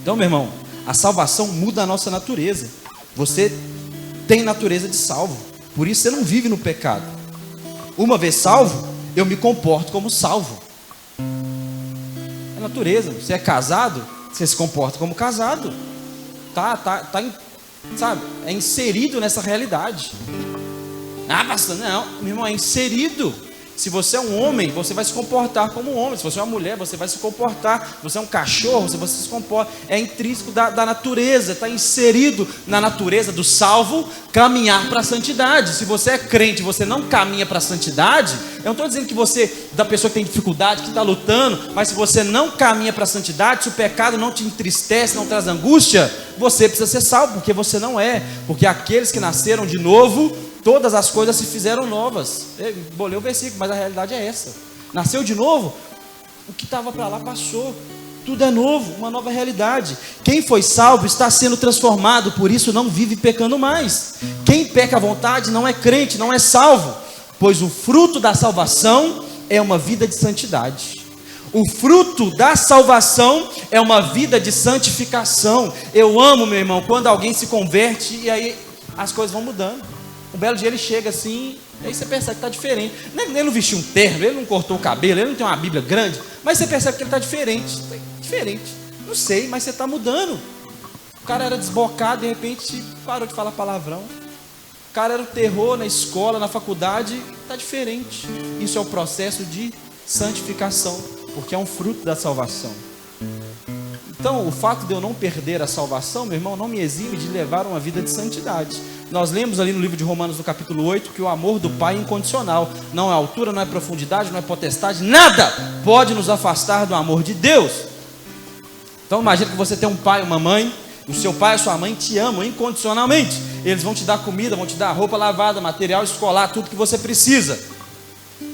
Então, meu irmão, a salvação muda a nossa natureza. Você tem natureza de salvo, por isso você não vive no pecado. Uma vez salvo, eu me comporto como salvo. É natureza. Você é casado, você se comporta como casado. Sabe, é inserido nessa realidade. Ah, pastor, não, meu irmão, é inserido. Se você é um homem, você vai se comportar como um homem. Se você é uma mulher, você vai se comportar. Se você é um cachorro, você se comporta. É intrínseco da natureza, está inserido na natureza do salvo, caminhar para a santidade. Se você é crente e você não caminha para a santidade, eu não estou dizendo que você, da pessoa que tem dificuldade, que está lutando, mas se você não caminha para a santidade, se o pecado não te entristece, não traz angústia, você precisa ser salvo, porque você não é. Porque aqueles que nasceram de novo, todas as coisas se fizeram novas. Eu bolei o versículo, mas a realidade é essa. Nasceu de novo, o que estava para lá passou. Tudo é novo, uma nova realidade. Quem foi salvo está sendo transformado, por isso não vive pecando mais. Quem peca à vontade não é crente, não é salvo. Pois o fruto da salvação é uma vida de santidade. O fruto da salvação é uma vida de santificação. Eu amo, meu irmão, quando alguém se converte e aí as coisas vão mudando. Um belo dia ele chega assim, aí você percebe que está diferente. Ele não vestiu um terno, ele não cortou o cabelo, ele não tem uma Bíblia grande, mas você percebe que ele está diferente. Diferente. Não sei, mas você está mudando. O cara era desbocado, de repente parou de falar palavrão. O cara era o terror na escola, na faculdade, está diferente. Isso é o processo de santificação, porque é um fruto da salvação. Então, o fato de eu não perder a salvação, meu irmão, não me exime de levar uma vida de santidade. Nós lemos ali no livro de Romanos, no capítulo 8, que o amor do Pai é incondicional. Não é altura, não é profundidade, não é potestade, nada pode nos afastar do amor de Deus. Então, imagina que você tem um pai, uma mãe, O seu pai e a sua mãe te amam incondicionalmente. Eles vão te dar comida, vão te dar roupa lavada, material escolar, tudo que você precisa.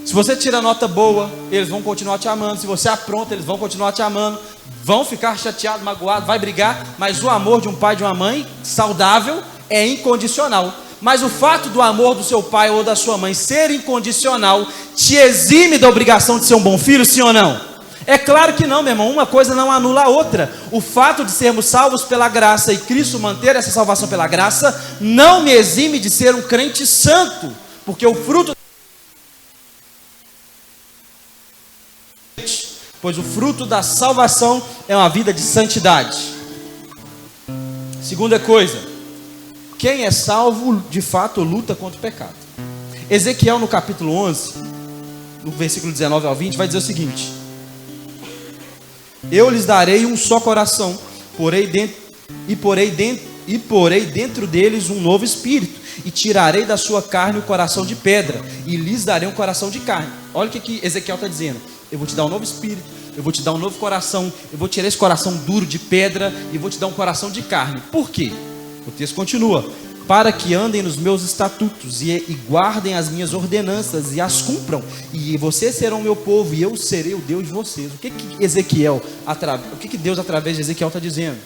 Se você tira nota boa, eles vão continuar te amando. Se você apronta, eles vão continuar te amando. Vão ficar chateados, magoados, vai brigar. Mas o amor de um pai e de uma mãe saudável é incondicional. Mas o fato do amor do seu pai ou da sua mãe ser incondicional te exime da obrigação de ser um bom filho, sim ou não? É claro que não, meu irmão, uma coisa não anula a outra. O fato de sermos salvos pela graça e Cristo manter essa salvação pela graça não me exime de ser um crente santo, porque o fruto da salvação é uma vida de santidade. Segunda coisa, quem é salvo de fato luta contra o pecado. Ezequiel no capítulo 11, no versículo 19 ao 20, vai dizer o seguinte: eu lhes darei um só coração, porei dentro deles um novo espírito, e tirarei da sua carne o coração de pedra, e lhes darei um coração de carne. Olha o que Ezequiel está dizendo: eu vou te dar um novo espírito, eu vou te dar um novo coração, eu vou tirar esse coração duro de pedra, e vou te dar um coração de carne. Por quê? O texto continua: para que andem nos meus estatutos e guardem as minhas ordenanças e as cumpram, e vocês serão meu povo e eu serei o Deus de vocês. O que Deus através de Ezequiel está dizendo?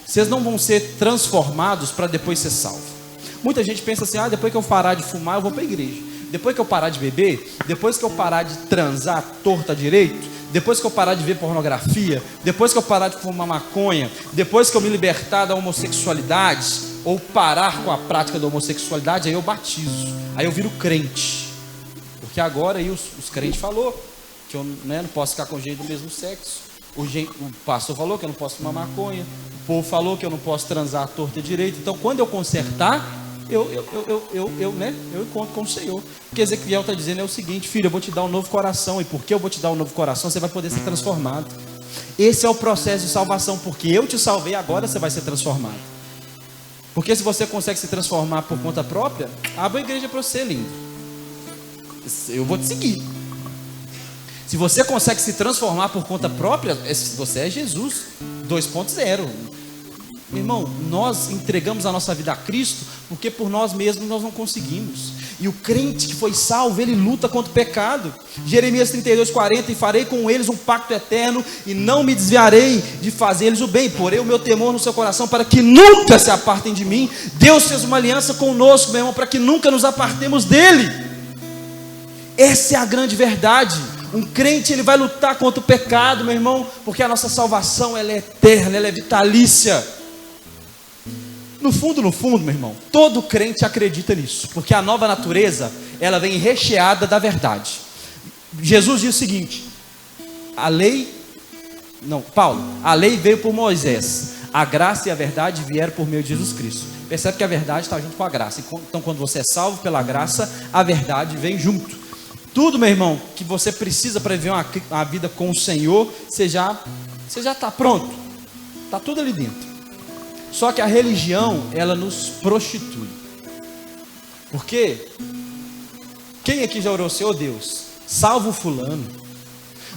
Vocês não vão ser transformados para depois ser salvos. Muita gente pensa assim: depois que eu parar de fumar eu vou para a igreja, depois que eu parar de beber, depois que eu parar de transar torta direito, depois que eu parar de ver pornografia, depois que eu parar de fumar maconha, depois que eu me libertar da homossexualidade, ou parar com a prática da homossexualidade, aí eu batizo, aí eu viro crente. Porque agora aí os crentes falaram que eu não posso ficar com gente do mesmo sexo, o pastor falou que eu não posso fumar maconha, o povo falou que eu não posso transar a torta direito. Então quando eu consertar, eu encontro com o Senhor. O que Ezequiel está dizendo é o seguinte: filho, eu vou te dar um novo coração, e porque eu vou te dar um novo coração, você vai poder ser transformado. Esse é o processo de salvação, porque eu te salvei, agora você vai ser transformado. Porque se você consegue se transformar por conta própria, abra a igreja para você, lindo. Eu vou te seguir. Se você consegue se transformar por conta própria, você é Jesus 2.0. Meu irmão, nós entregamos a nossa vida a Cristo porque por nós mesmos nós não conseguimos. E o crente que foi salvo, ele luta contra o pecado. Jeremias 32:40: e farei com eles um pacto eterno, e não me desviarei de fazer-lhes o bem. Porei o meu temor no seu coração, para que nunca se apartem de mim. Deus fez uma aliança conosco, meu irmão, para que nunca nos apartemos dele. Essa é a grande verdade. Um crente, ele vai lutar contra o pecado, meu irmão, porque a nossa salvação, ela é eterna, ela é vitalícia. No fundo, meu irmão, todo crente acredita nisso, porque a nova natureza, ela vem recheada da verdade. Jesus diz o seguinte: a lei veio por Moisés, a graça e a verdade vieram por meio de Jesus Cristo. Percebe que a verdade está junto com a graça. Então quando você é salvo pela graça, a verdade vem junto. Tudo, meu irmão, que você precisa para viver uma vida com o Senhor, você já está pronto, está tudo ali dentro. Só que a religião, ela nos prostitui. Porque quem aqui já orou assim: ô Deus, salva o fulano,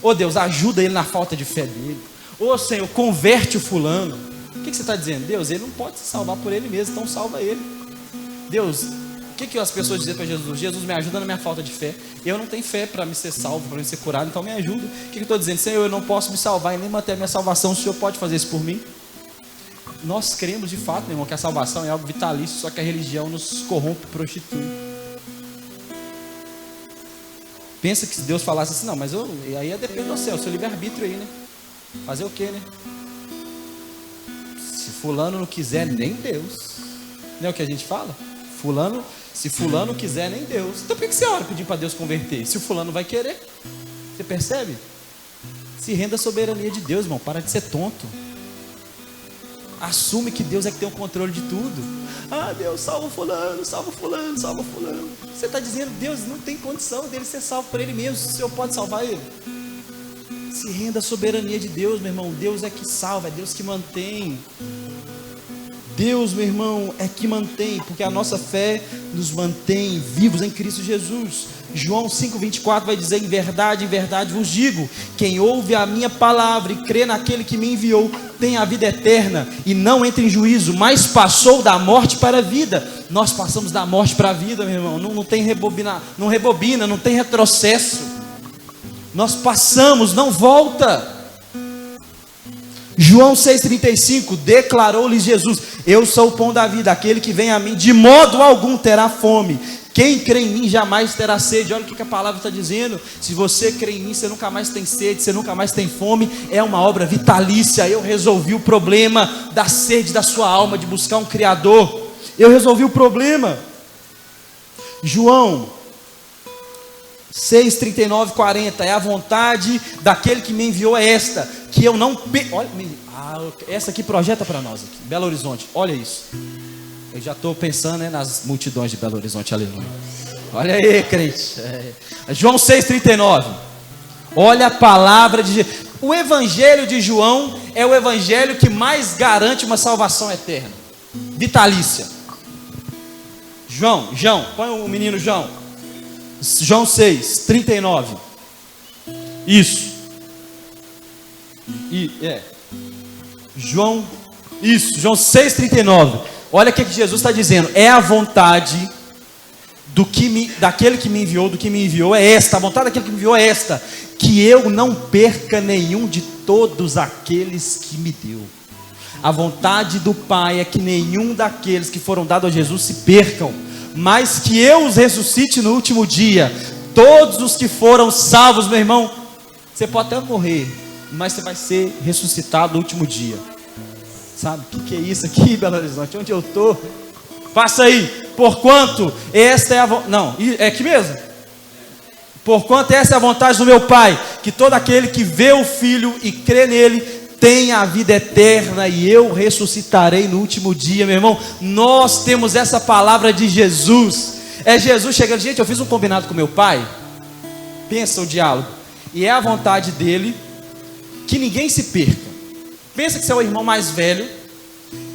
ô Deus, ajuda ele na falta de fé dele, ô Senhor, converte o fulano. O que você está dizendo? Deus, ele não pode se salvar por ele mesmo, então salva ele. Deus, o que as pessoas dizem para Jesus? Jesus, me ajuda na minha falta de fé. Eu não tenho fé para me ser salvo, para me ser curado, então me ajuda. O que eu estou dizendo? Senhor, eu não posso me salvar e nem manter a minha salvação, o Senhor pode fazer isso por mim? Nós cremos de fato, meu irmão, que a salvação é algo vitalício, só que a religião nos corrompe, prostitui. Pensa que se Deus falasse assim: não, mas aí depende do céu, o seu livre-arbítrio aí, né? Fazer o quê, né? Se fulano não quiser, nem Deus. Não é o que a gente fala? Se fulano quiser, nem Deus. Então por que você ora pedindo para Deus converter? Se o fulano vai querer. Você percebe? Se renda à soberania de Deus, irmão. Para de ser tonto. Assume que Deus é que tem o controle de tudo. Deus, salva fulano, salva fulano, salva fulano. Você está dizendo: Deus não tem condição dele ser salvo por ele mesmo. O Senhor pode salvar ele? Se renda à soberania de Deus, meu irmão. Deus é que salva, é Deus que mantém. Deus, meu irmão, é que mantém, porque a nossa fé nos mantém vivos em Cristo Jesus. João 5,24 vai dizer: em verdade vos digo, quem ouve a minha palavra e crê naquele que me enviou, tem a vida eterna e não entra em juízo, mas passou da morte para a vida. Nós passamos da morte para a vida, meu irmão. Não tem não rebobina, não tem retrocesso. Nós passamos, não volta. João 6,35, declarou-lhes Jesus: eu sou o pão da vida, aquele que vem a mim, de modo algum terá fome. Quem crê em mim jamais terá sede. Olha o que a palavra está dizendo. Se você crê em mim, você nunca mais tem sede, você nunca mais tem fome. É uma obra vitalícia. Eu resolvi o problema da sede da sua alma, de buscar um Criador. Eu resolvi o problema. João 6, 39, 40, é a vontade daquele que me enviou é esta, que eu não... Olha, essa aqui projeta para nós, aqui, Belo Horizonte, olha isso. Eu já estou pensando, né, nas multidões de Belo Horizonte, aleluia. Olha aí, crente. João 6, 39, olha a palavra de Jesus. O evangelho de João é o evangelho que mais garante uma salvação eterna, vitalícia. João, põe o menino João. João 6, 39. Isso. João 6, 39. Olha o que Jesus está dizendo. É a vontade daquele que me enviou, do que me enviou é esta. A vontade daquele que me enviou é esta: que eu não perca nenhum de todos aqueles que me deu. A vontade do Pai é que nenhum daqueles que foram dados a Jesus se percam, mas que eu os ressuscite no último dia. Todos os que foram salvos, meu irmão, você pode até morrer, mas você vai ser ressuscitado no último dia. Sabe o que é isso aqui, Belo Horizonte? Onde eu estou? Passa aí. Porquanto esta é a vontade. Não, é aqui mesmo. Porquanto esta é a vontade do meu Pai, que todo aquele que vê o Filho e crê nele tenha a vida eterna, e eu ressuscitarei no último dia, meu irmão. Nós temos essa palavra de Jesus. É Jesus chegando: gente, eu fiz um combinado com meu Pai. Pensa o diálogo. E é a vontade dele que ninguém se perca. Pensa que você é o irmão mais velho,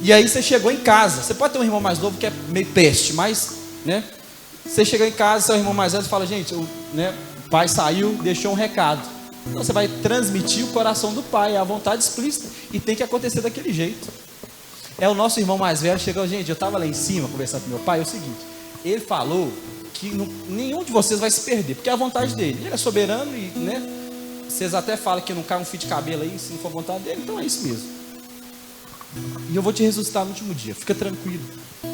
e aí você chegou em casa. Você pode ter um irmão mais novo que é meio peste, mas, né? Você chegou em casa, seu irmão mais velho, e fala: gente, o pai saiu, deixou um recado. Então você vai transmitir o coração do Pai, é a vontade explícita, e tem que acontecer daquele jeito. É o nosso irmão mais velho, chegou: gente, eu estava lá em cima conversando com meu pai, é o seguinte, ele falou que nenhum de vocês vai se perder, porque é a vontade dele. Ele é soberano e, né, vocês até falam que não cai um fio de cabelo aí, se não for vontade dele, então é isso mesmo. E eu vou te ressuscitar no último dia, fica tranquilo.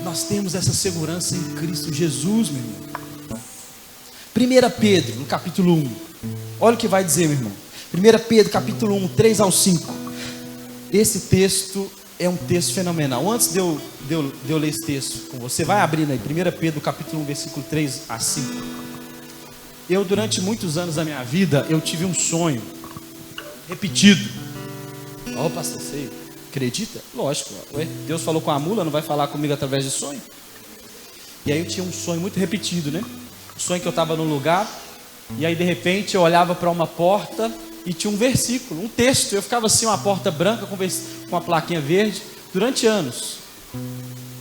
Nós temos essa segurança em Cristo Jesus, meu irmão. 1 Pedro, no capítulo 1, olha o que vai dizer, meu irmão. 1 Pedro, capítulo 1, 3 ao 5. Esse texto é um texto fenomenal. Antes de eu ler esse texto com você, vai abrindo aí, 1 Pedro, capítulo 1, versículo 3 a 5. Eu, durante muitos anos da minha vida, eu tive um sonho repetido. Ó, pastor, você acredita? Lógico. Ué, Deus falou com a mula, não vai falar comigo através de sonho? E aí eu tinha um sonho muito repetido, né? Um sonho que eu estava num lugar, e aí de repente eu olhava para uma porta e tinha um versículo, um texto. Eu ficava assim, uma porta branca com uma plaquinha verde, durante anos.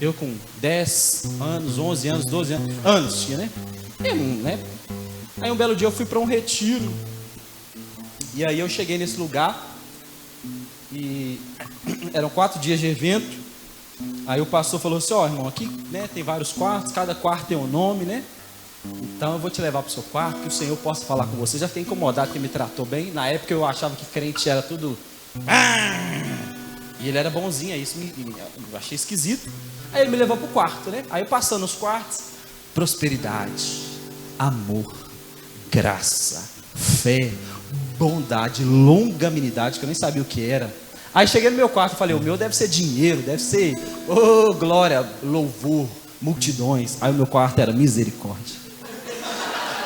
Eu com 10 anos, 11 anos, 12 anos tinha, né? Aí um belo dia eu fui para um retiro, e aí eu cheguei nesse lugar, e eram 4 dias de evento. Aí o pastor falou assim: ó, irmão, aqui, né, tem vários quartos, cada quarto tem um nome, né? Então eu vou te levar para o seu quarto, que o Senhor possa falar com você. Já fiquei incomodado, que me tratou bem. Na época eu achava que crente era tudo... E ele era bonzinho, aí isso eu achei esquisito. Aí ele me levou para o quarto, né? Aí passando os quartos, prosperidade, amor, graça, fé, bondade, longanimidade, que eu nem sabia o que era. Aí cheguei no meu quarto e falei: o meu deve ser dinheiro, deve ser, oh, glória, louvor, multidões. Aí o meu quarto era misericórdia.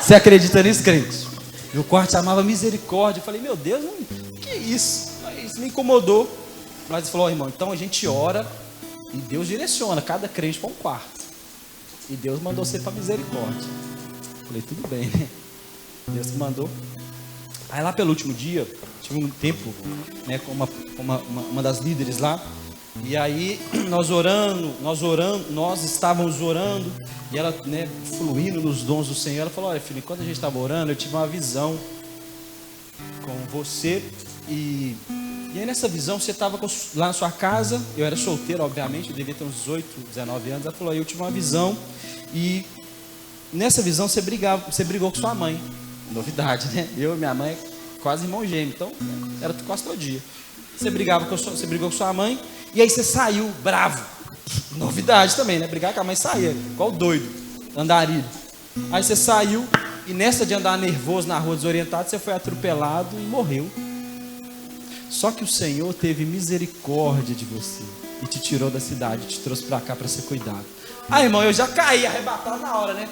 Você acredita nisso, crente? Meu quarto chamava misericórdia. Eu falei: meu Deus, que é isso? Aí isso me incomodou. Mas ele falou: irmão, então a gente ora e Deus direciona cada crente para um quarto. E Deus mandou você para misericórdia. Eu falei: tudo bem, né? Deus que mandou. Aí lá pelo último dia, tive um tempo, né, com uma das líderes lá. E aí nós estávamos orando, e ela, né, fluindo nos dons do Senhor. Ela falou: olha, filho, enquanto a gente estava orando, eu tive uma visão com você, e E aí nessa visão, você estava lá na sua casa, eu era solteiro, obviamente, eu devia ter uns 18, 19 anos. Ela falou, eu tive uma visão, e nessa visão você brigou com sua mãe. Novidade, né? Eu e minha mãe, quase irmão gêmeo, então era quase todo dia. Você brigou com sua mãe, e aí você saiu bravo. Novidade também, né? Brigar com a mãe, saía, igual doido, andarilho. Aí você saiu, e nessa de andar nervoso na rua, desorientado, você foi atropelado e morreu. Só que o Senhor teve misericórdia de você e te tirou da cidade, te trouxe para cá para ser cuidado. Ah, irmão, eu já caí arrebatado na hora, né?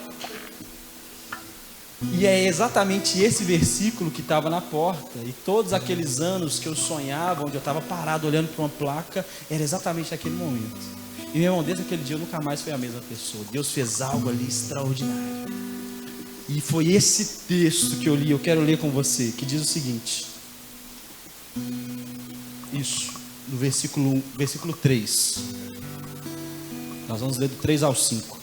E é exatamente esse versículo que estava na porta. E todos aqueles anos que eu sonhava, onde eu estava parado olhando para uma placa, era exatamente aquele momento. E meu irmão, desde aquele dia eu nunca mais fui a mesma pessoa. Deus fez algo ali extraordinário. E foi esse texto que eu li, eu quero ler com você, que diz o seguinte. Isso, no versículo 3. Nós vamos ler do 3 ao 5.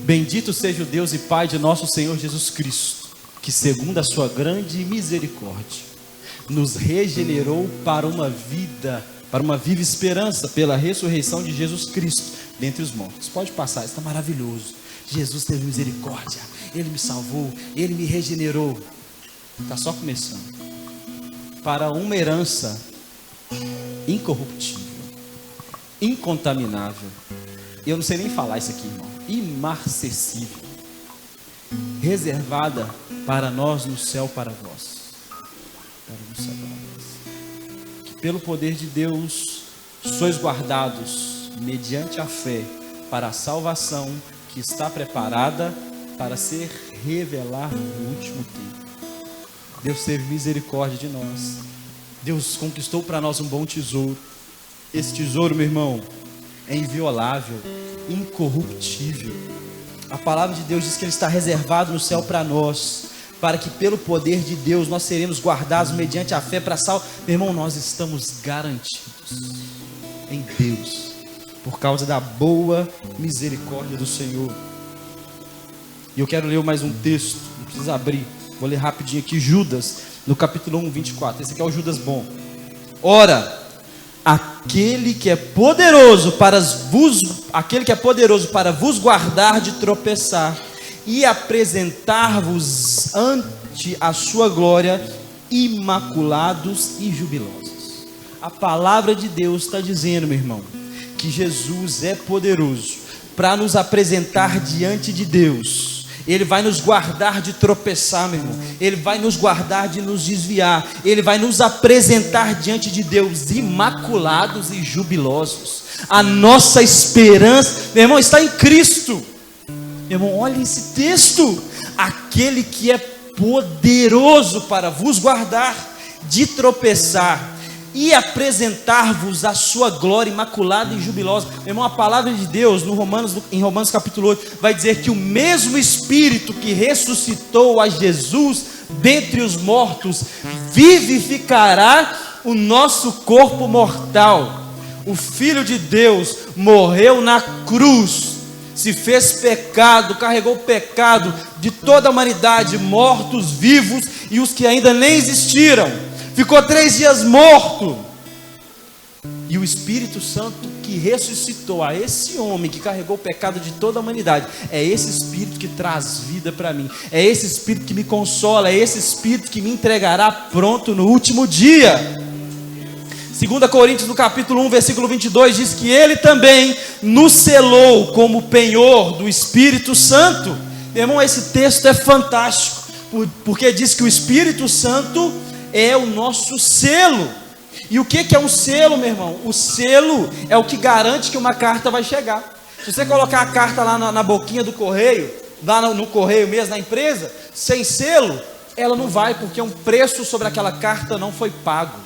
Bendito seja o Deus e Pai de nosso Senhor Jesus Cristo, que segundo a sua grande misericórdia, nos regenerou para uma viva esperança, pela ressurreição de Jesus Cristo dentre os mortos. Pode passar, isso está maravilhoso. Jesus teve misericórdia, Ele me salvou, Ele me regenerou. Está só começando. Para uma herança incorruptível, incontaminável. Eu não sei nem falar isso aqui, irmão. Imarcessível, reservada para nós no céu para vós. Que pelo poder de Deus sois guardados mediante a fé para a salvação que está preparada para ser revelada no último tempo. Deus teve misericórdia de nós. Deus conquistou para nós um bom tesouro. Esse tesouro, meu irmão, é inviolável, incorruptível. A palavra de Deus diz que Ele está reservado no céu para nós, para que pelo poder de Deus nós seremos guardados mediante a fé para salvar. Meu irmão, nós estamos garantidos em Deus, por causa da boa misericórdia do Senhor. E eu quero ler mais um texto, não precisa abrir, vou ler rapidinho aqui, Judas, no capítulo 1, 24. Esse aqui é o Judas bom. Ora, aquele que é poderoso para vos guardar de tropeçar e apresentar-vos ante a sua glória imaculados e jubilosos. A palavra de Deus está dizendo, meu irmão, que Jesus é poderoso para nos apresentar diante de Deus. Ele vai nos guardar de tropeçar, meu irmão. Ele vai nos guardar de nos desviar. Ele vai nos apresentar diante de Deus imaculados e jubilosos. A nossa esperança, meu irmão, está em Cristo. Meu irmão, olha esse texto. Aquele que é poderoso para vos guardar de tropeçar e apresentar-vos a sua glória imaculada e jubilosa. Meu irmão, a palavra de Deus em Romanos capítulo 8 vai dizer que o mesmo Espírito que ressuscitou a Jesus dentre os mortos vivificará o nosso corpo mortal. O Filho de Deus morreu na cruz, se fez pecado, carregou o pecado de toda a humanidade, mortos, vivos e os que ainda nem existiram. Ficou 3 dias morto. E o Espírito Santo que ressuscitou a esse homem que carregou o pecado de toda a humanidade, é esse Espírito que traz vida para mim, é esse Espírito que me consola, é esse Espírito que me entregará pronto no último dia. 2 Coríntios no capítulo 1, versículo 22 diz que Ele também nos selou como penhor do Espírito Santo. Meu irmão, esse texto é fantástico, porque diz que o Espírito Santo é o nosso selo. E o que é um selo, meu irmão? O selo é o que garante que uma carta vai chegar. Se você colocar a carta lá na boquinha do correio, lá no correio mesmo, na empresa, sem selo, ela não vai, porque um preço sobre aquela carta não foi pago.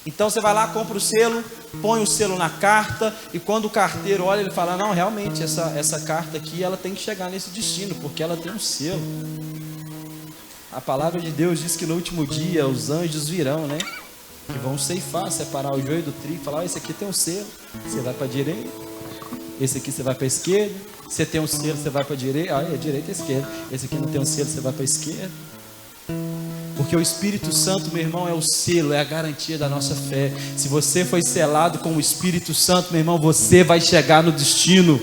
Então você vai lá, compra o selo, põe o selo na carta, e quando o carteiro olha, ele fala, não, realmente, essa carta aqui, ela tem que chegar nesse destino, porque ela tem um selo. A palavra de Deus diz que no último dia os anjos virão, né? Que vão ceifar, separar o joio do trigo, falar, esse aqui tem um selo, você vai para a direita, esse aqui você vai para a esquerda, você tem um selo, você vai para a direita, é direita e esquerda, esse aqui não tem um selo, você vai para a esquerda. Porque o Espírito Santo, meu irmão, é o selo, é a garantia da nossa fé. Se você foi selado com o Espírito Santo, meu irmão, você vai chegar no destino.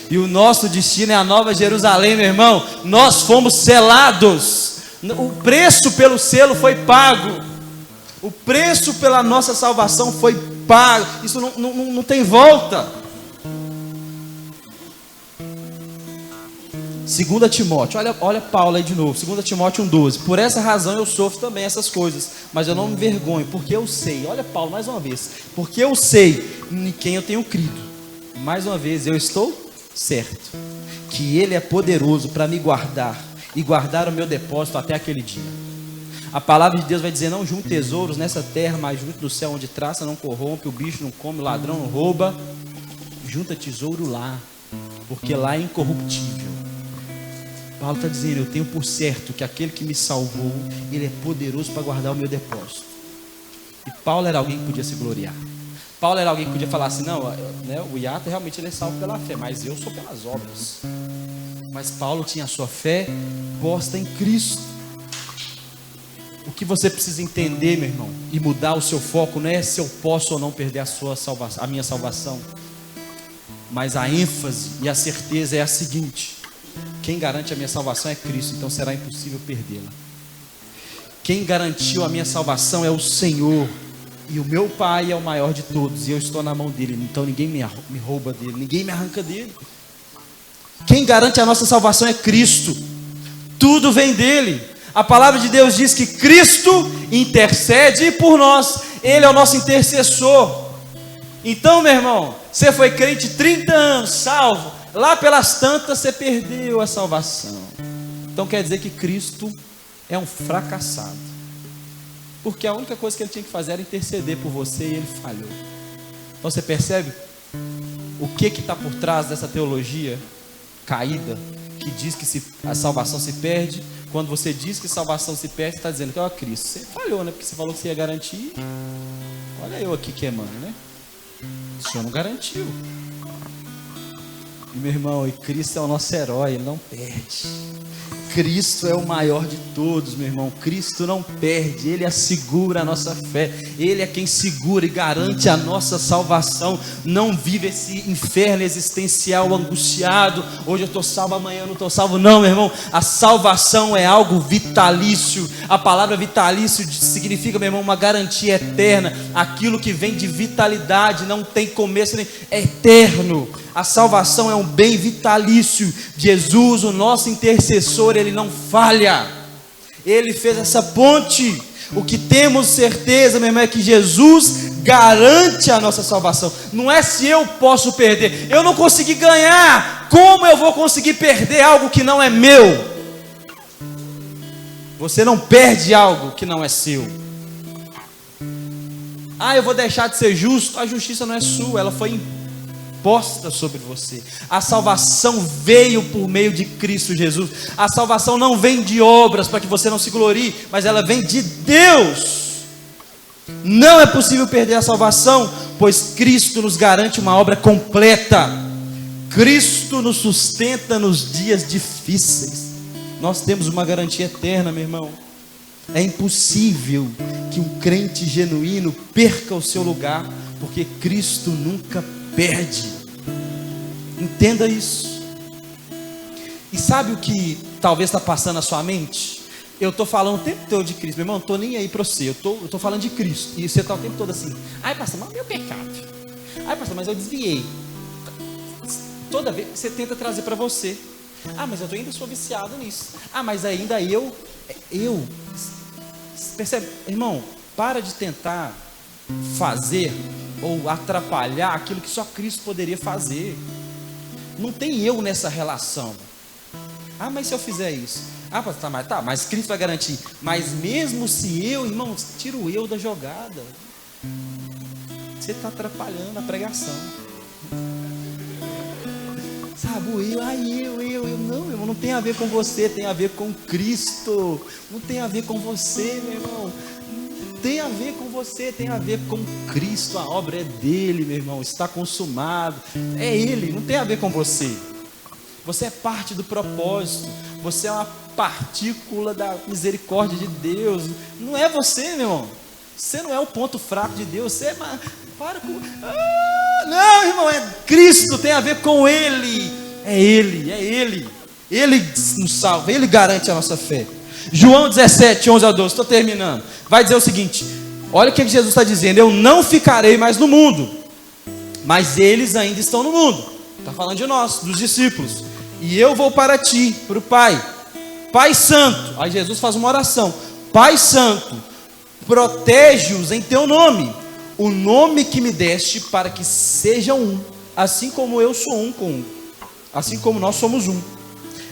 E o nosso destino é a Nova Jerusalém, meu irmão. Nós fomos selados. O preço pelo selo foi pago. O preço pela nossa salvação foi pago. Isso não tem volta. 2 Timóteo, olha Paulo aí de novo, 2 Timóteo 1,12. Por essa razão eu sofro também essas coisas, mas eu não me envergonho, porque eu sei, olha Paulo mais uma vez, porque eu sei em quem eu tenho crido. Mais uma vez, eu estou certo que Ele é poderoso para me guardar e guardar o meu depósito até aquele dia. A palavra de Deus vai dizer: não junte tesouros nessa terra, mas junte no céu, onde traça não corrompe, o bicho não come, o ladrão não rouba. Junta tesouro lá, porque lá é incorruptível. Paulo está dizendo: eu tenho por certo que aquele que me salvou, Ele é poderoso para guardar o meu depósito. E Paulo era alguém que podia se gloriar. Paulo era alguém que podia falar assim: não, né, o hiato realmente ele é salvo pela fé, mas eu sou pelas obras. Mas Paulo tinha a sua fé posta em Cristo. O que você precisa entender, meu irmão, e mudar o seu foco não é se eu posso ou não perder a minha salvação, mas a ênfase e a certeza é a seguinte: quem garante a minha salvação é Cristo, então será impossível perdê-la. Quem garantiu a minha salvação é o Senhor, e o meu Pai é o maior de todos, e eu estou na mão dele, então ninguém me rouba dele, ninguém me arranca dele. Quem garante a nossa salvação é Cristo, tudo vem dele. A palavra de Deus diz que Cristo intercede por nós, Ele é o nosso intercessor. Então, meu irmão, você foi crente 30 anos, salvo, lá pelas tantas você perdeu a salvação. Então quer dizer que Cristo é um fracassado, porque a única coisa que Ele tinha que fazer era interceder por você, e Ele falhou. Então você percebe o que está por trás dessa teologia caída, que diz que a salvação se perde. Quando você diz que salvação se perde, você está dizendo que é Cristo. Você falhou, né? Porque você falou que você ia garantir. Olha eu aqui queimando, né? O Senhor não garantiu. E meu irmão, e Cristo é o nosso herói, Ele não perde. Cristo é o maior de todos, meu irmão. Cristo não perde, Ele assegura a nossa fé. Ele é quem segura e garante a nossa salvação. Não vive esse inferno existencial angustiado: hoje eu estou salvo, amanhã eu não estou salvo. Não, meu irmão, a salvação é algo vitalício. A palavra vitalício significa, meu irmão, uma garantia eterna. Aquilo que vem de vitalidade, não tem começo, nem é eterno. A salvação é um bem vitalício. Jesus, o nosso intercessor, Ele não falha. Ele fez essa ponte. O que temos certeza, meu irmão, é que Jesus garante a nossa salvação. Não é se eu posso perder. Eu não consegui ganhar, como eu vou conseguir perder algo que não é meu? Você não perde algo que não é seu. Eu vou deixar de ser justo. A justiça não é sua, ela foi imposta sobre você. A salvação veio por meio de Cristo Jesus. A salvação não vem de obras para que você não se glorie, mas ela vem de Deus. Não é possível perder a salvação, pois Cristo nos garante uma obra completa. Cristo nos sustenta nos dias difíceis. Nós temos uma garantia eterna, meu irmão. É impossível que um crente genuíno perca o seu lugar, porque Cristo nunca perde. Entenda isso. E sabe o que talvez está passando na sua mente? Eu estou falando o tempo todo de Cristo, meu irmão, não estou nem aí para você, eu estou falando de Cristo. E você está o tempo todo assim: pastor, mas meu pecado. Pastor, mas eu desviei. Toda vez você tenta trazer para você: mas eu ainda sou viciado nisso. Mas ainda eu. Percebe, irmão? Para de tentar fazer ou atrapalhar aquilo que só Cristo poderia fazer. Não tem eu nessa relação. Mas se eu fizer isso? Mas Cristo vai garantir. Mas mesmo se eu, irmão, tira o eu da jogada, você está atrapalhando a pregação. Sabe, eu não tem a ver com você, tem a ver com Cristo. Não tem a ver com você, meu irmão. Tem a ver com você, tem a ver com Cristo. A obra é dele, meu irmão, está consumado. É ele, não tem a ver com você. Você é parte do propósito. Você é uma partícula da misericórdia de Deus. Não é você, meu irmão. Você não é o ponto fraco de Deus. Você é... Para com... não, irmão, é Cristo, tem a ver com Ele. É Ele, é Ele. Ele nos salva, Ele garante a nossa fé. João 17, 11 a 12, estou terminando. Vai dizer o seguinte: olha o que Jesus está dizendo: eu não ficarei mais no mundo, mas eles ainda estão no mundo. Está falando de nós, dos discípulos. E eu vou para ti, para o Pai. Pai Santo. Aí Jesus faz uma oração: Pai Santo, protege-os em teu nome, o nome que me deste, para que sejam um, assim como eu sou um com um, assim como nós somos um.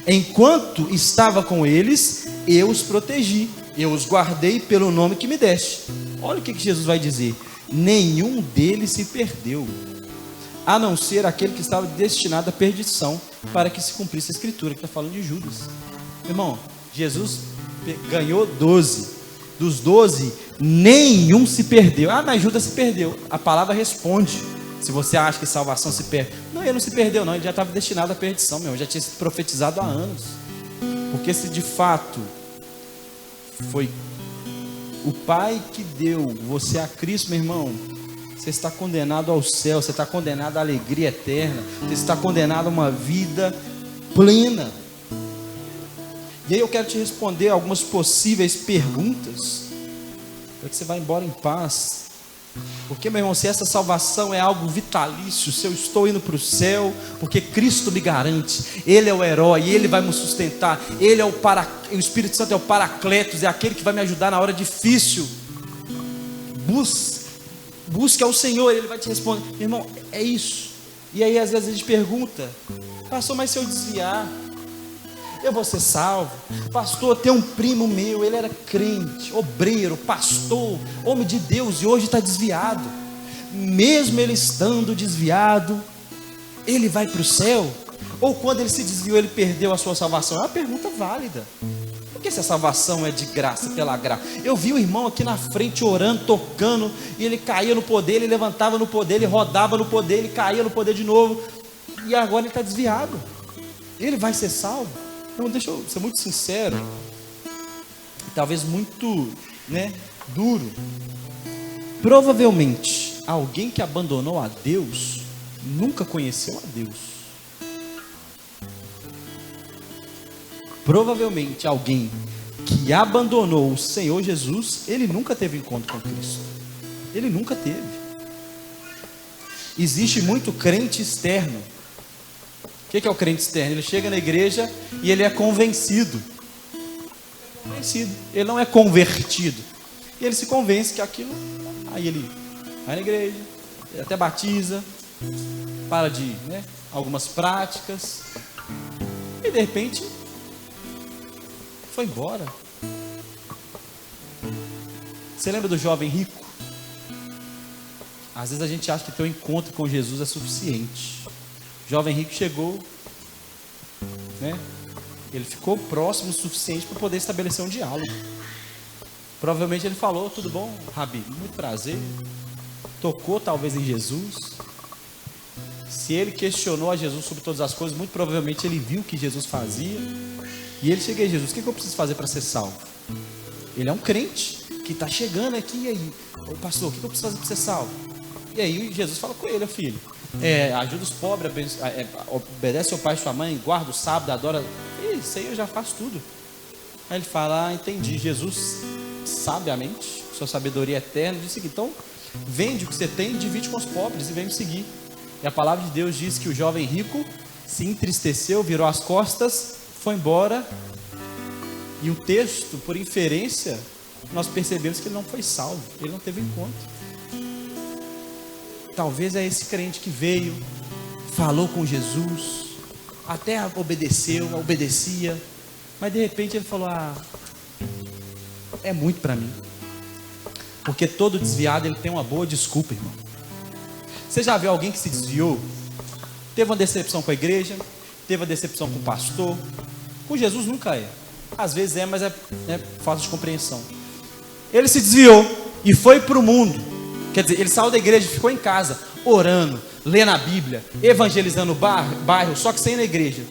Enquanto estava com eles, eu os protegi, eu os guardei pelo nome que me deste. Olha o que Jesus vai dizer: nenhum deles se perdeu, a não ser aquele que estava destinado à perdição, para que se cumprisse a escritura, que está falando de Judas. Irmão, Jesus ganhou 12, dos 12, nenhum se perdeu. Ah, mas Judas se perdeu. A palavra responde. Se você acha que salvação se perde, não, ele não se perdeu não, ele já estava destinado à perdição, meu, já tinha sido profetizado há anos. Porque se de fato foi o Pai que deu você a Cristo, meu irmão, você está condenado ao céu, você está condenado à alegria eterna, você está condenado a uma vida plena. E aí eu quero te responder algumas possíveis perguntas, para que você vá embora em paz. Porque, meu irmão, se essa salvação é algo vitalício, se eu estou indo para o céu, porque Cristo me garante, Ele é o herói, Ele vai me sustentar, Ele é o Espírito Santo é o Paracletos, é aquele que vai me ajudar na hora difícil. Busque ao Senhor, Ele vai te responder. Meu irmão, é isso. E aí às vezes a gente pergunta: pastor, mas se eu desviar, eu vou ser salvo? Pastor, tem um primo meu, ele era crente, obreiro, pastor, homem de Deus, e hoje está desviado. Mesmo ele estando desviado, ele vai para o céu? Ou quando ele se desviou, ele perdeu a sua salvação? É uma pergunta válida. Porque se a salvação é de graça, pela graça. Eu vi o irmão aqui na frente orando, tocando, e ele caía no poder, ele levantava no poder, ele rodava no poder, ele caía no poder de novo, e agora ele está desviado. Ele vai ser salvo? Não, deixa eu ser muito sincero, talvez muito, duro. Provavelmente, alguém que abandonou a Deus, nunca conheceu a Deus. Provavelmente, alguém que abandonou o Senhor Jesus, ele nunca teve encontro com Cristo. Ele nunca teve. Existe muito crente externo. O que é o crente externo? Ele chega na igreja e ele é convencido. Ele não é convertido. E ele se convence que aquilo... Aí ele vai na igreja, ele até batiza, para de algumas práticas, e de repente foi embora. Você lembra do jovem rico? Às vezes a gente acha que ter um encontro com Jesus é suficiente. O jovem rico chegou, ele ficou próximo o suficiente para poder estabelecer um diálogo. Provavelmente ele falou: tudo bom, Rabi? Muito prazer. Tocou talvez em Jesus. Se ele questionou a Jesus sobre todas as coisas, muito provavelmente ele viu o que Jesus fazia. E ele chega a Jesus: o que eu preciso fazer para ser salvo? Ele é um crente que está chegando aqui. E aí, ô pastor, o que eu preciso fazer para ser salvo? E aí Jesus fala com ele: filho, ajuda os pobres, obedece ao pai e sua mãe, guarda o sábado, adora. Isso aí eu já faço tudo. Aí ele fala: entendi. Jesus, sabiamente, sua sabedoria eterna, diz o seguinte: então vende o que você tem, divide com os pobres e vem me seguir. E a palavra de Deus diz que o jovem rico se entristeceu, virou as costas, foi embora. E o texto, por inferência, nós percebemos que ele não foi salvo, ele não teve encontro. Talvez é esse crente que veio, falou com Jesus, até obedecia, mas de repente ele falou: é muito para mim. Porque todo desviado ele tem uma boa desculpa, irmão. Você já viu alguém que se desviou? Teve uma decepção com a igreja, teve uma decepção com o pastor. Com Jesus nunca é. Às vezes é, mas é falta de compreensão. Ele se desviou e foi para o mundo. Quer dizer, ele saiu da igreja e ficou em casa, orando, lendo a Bíblia, evangelizando o bairro, só que sem ir na igreja.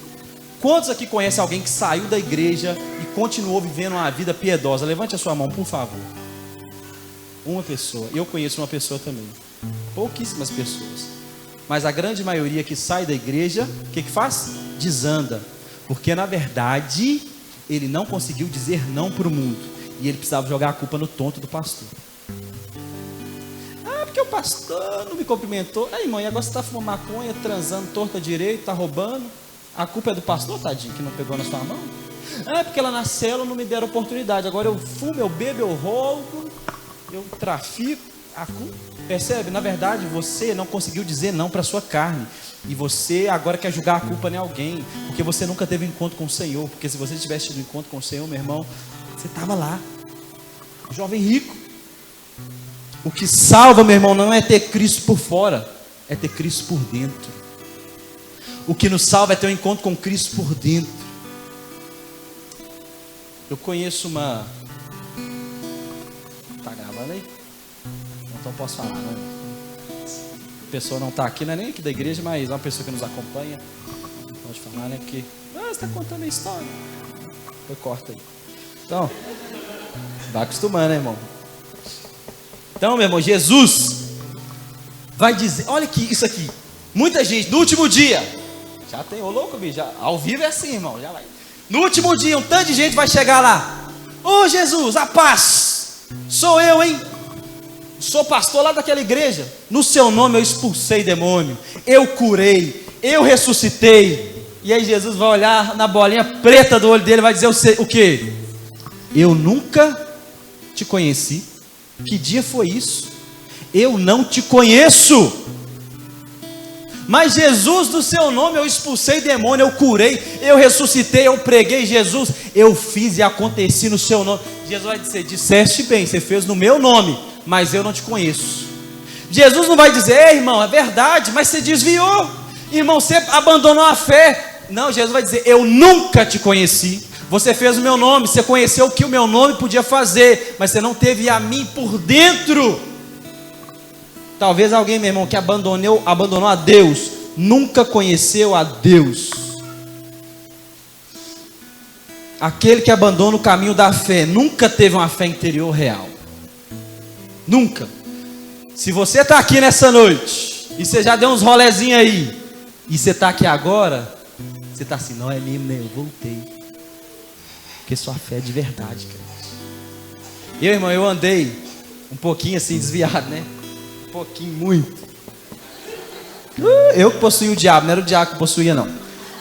Quantos aqui conhecem alguém que saiu da igreja e continuou vivendo uma vida piedosa? Levante a sua mão, por favor. Uma pessoa. Eu conheço uma pessoa também. Pouquíssimas pessoas. Mas a grande maioria que sai da igreja, o que faz? Desanda. Porque na verdade, ele não conseguiu dizer não para o mundo. E ele precisava jogar a culpa no tonto do pastor. Ah, porque o pastor não me cumprimentou. Aí, irmão, e agora você está fumando maconha, transando torta direito, está roubando. A culpa é do pastor, tadinho, que não pegou na sua mão. Ah, porque lá na célula não me deram oportunidade. Agora eu fumo, eu bebo, eu roubo, eu trafico. A culpa, percebe? Na verdade, você não conseguiu dizer não para a sua carne. E você agora quer jogar a culpa em alguém. Porque você nunca teve encontro com o Senhor. Porque se você tivesse tido encontro com o Senhor, meu irmão, você estava lá. Jovem rico. O que salva, meu irmão, não é ter Cristo por fora. É ter Cristo por dentro. O que nos salva é ter um encontro com Cristo por dentro. Eu conheço uma... Tá gravando aí? Então posso falar, né? A pessoa não está aqui, não é nem aqui da igreja, mas é uma pessoa que nos acompanha. Pode falar, né? Porque... você está contando a história. Foi, corta aí. Então, vai acostumando, né, irmão? Então, meu irmão, Jesus vai dizer... Olha aqui, isso aqui. Muita gente, no último dia... Já tem, ô louco, bicho, já, ao vivo é assim, irmão, já vai. No último dia, um tanto de gente vai chegar lá. Ô Jesus, a paz, sou eu, hein? Sou pastor lá daquela igreja. No seu nome eu expulsei demônio, eu curei, eu ressuscitei. E aí Jesus vai olhar na bolinha preta do olho dele e vai dizer o quê? Eu nunca te conheci. Que dia foi isso? Eu não te conheço. Mas Jesus, do seu nome eu expulsei demônio, eu curei, eu ressuscitei, eu preguei. Jesus, eu fiz e aconteci no seu nome. Jesus vai dizer, disseste bem, você fez no meu nome, mas eu não te conheço. Jesus não vai dizer, irmão, é verdade, mas você desviou, irmão, você abandonou a fé. Não, Jesus vai dizer, eu nunca te conheci. Você fez o meu nome, você conheceu o que o meu nome podia fazer, mas você não teve a mim por dentro. Talvez alguém, meu irmão, que abandonou a Deus, nunca conheceu a Deus. Aquele que abandona o caminho da fé, nunca teve uma fé interior real. Nunca. Se você está aqui nessa noite, e você já deu uns rolezinhos aí, e você está aqui agora, você está assim, não é mesmo, né? Eu voltei. Porque sua fé é de verdade, cara. Irmão, eu andei um pouquinho assim, desviado, né? Pouquinho, muito. Eu que possuía o diabo, não era o diabo que possuía, não.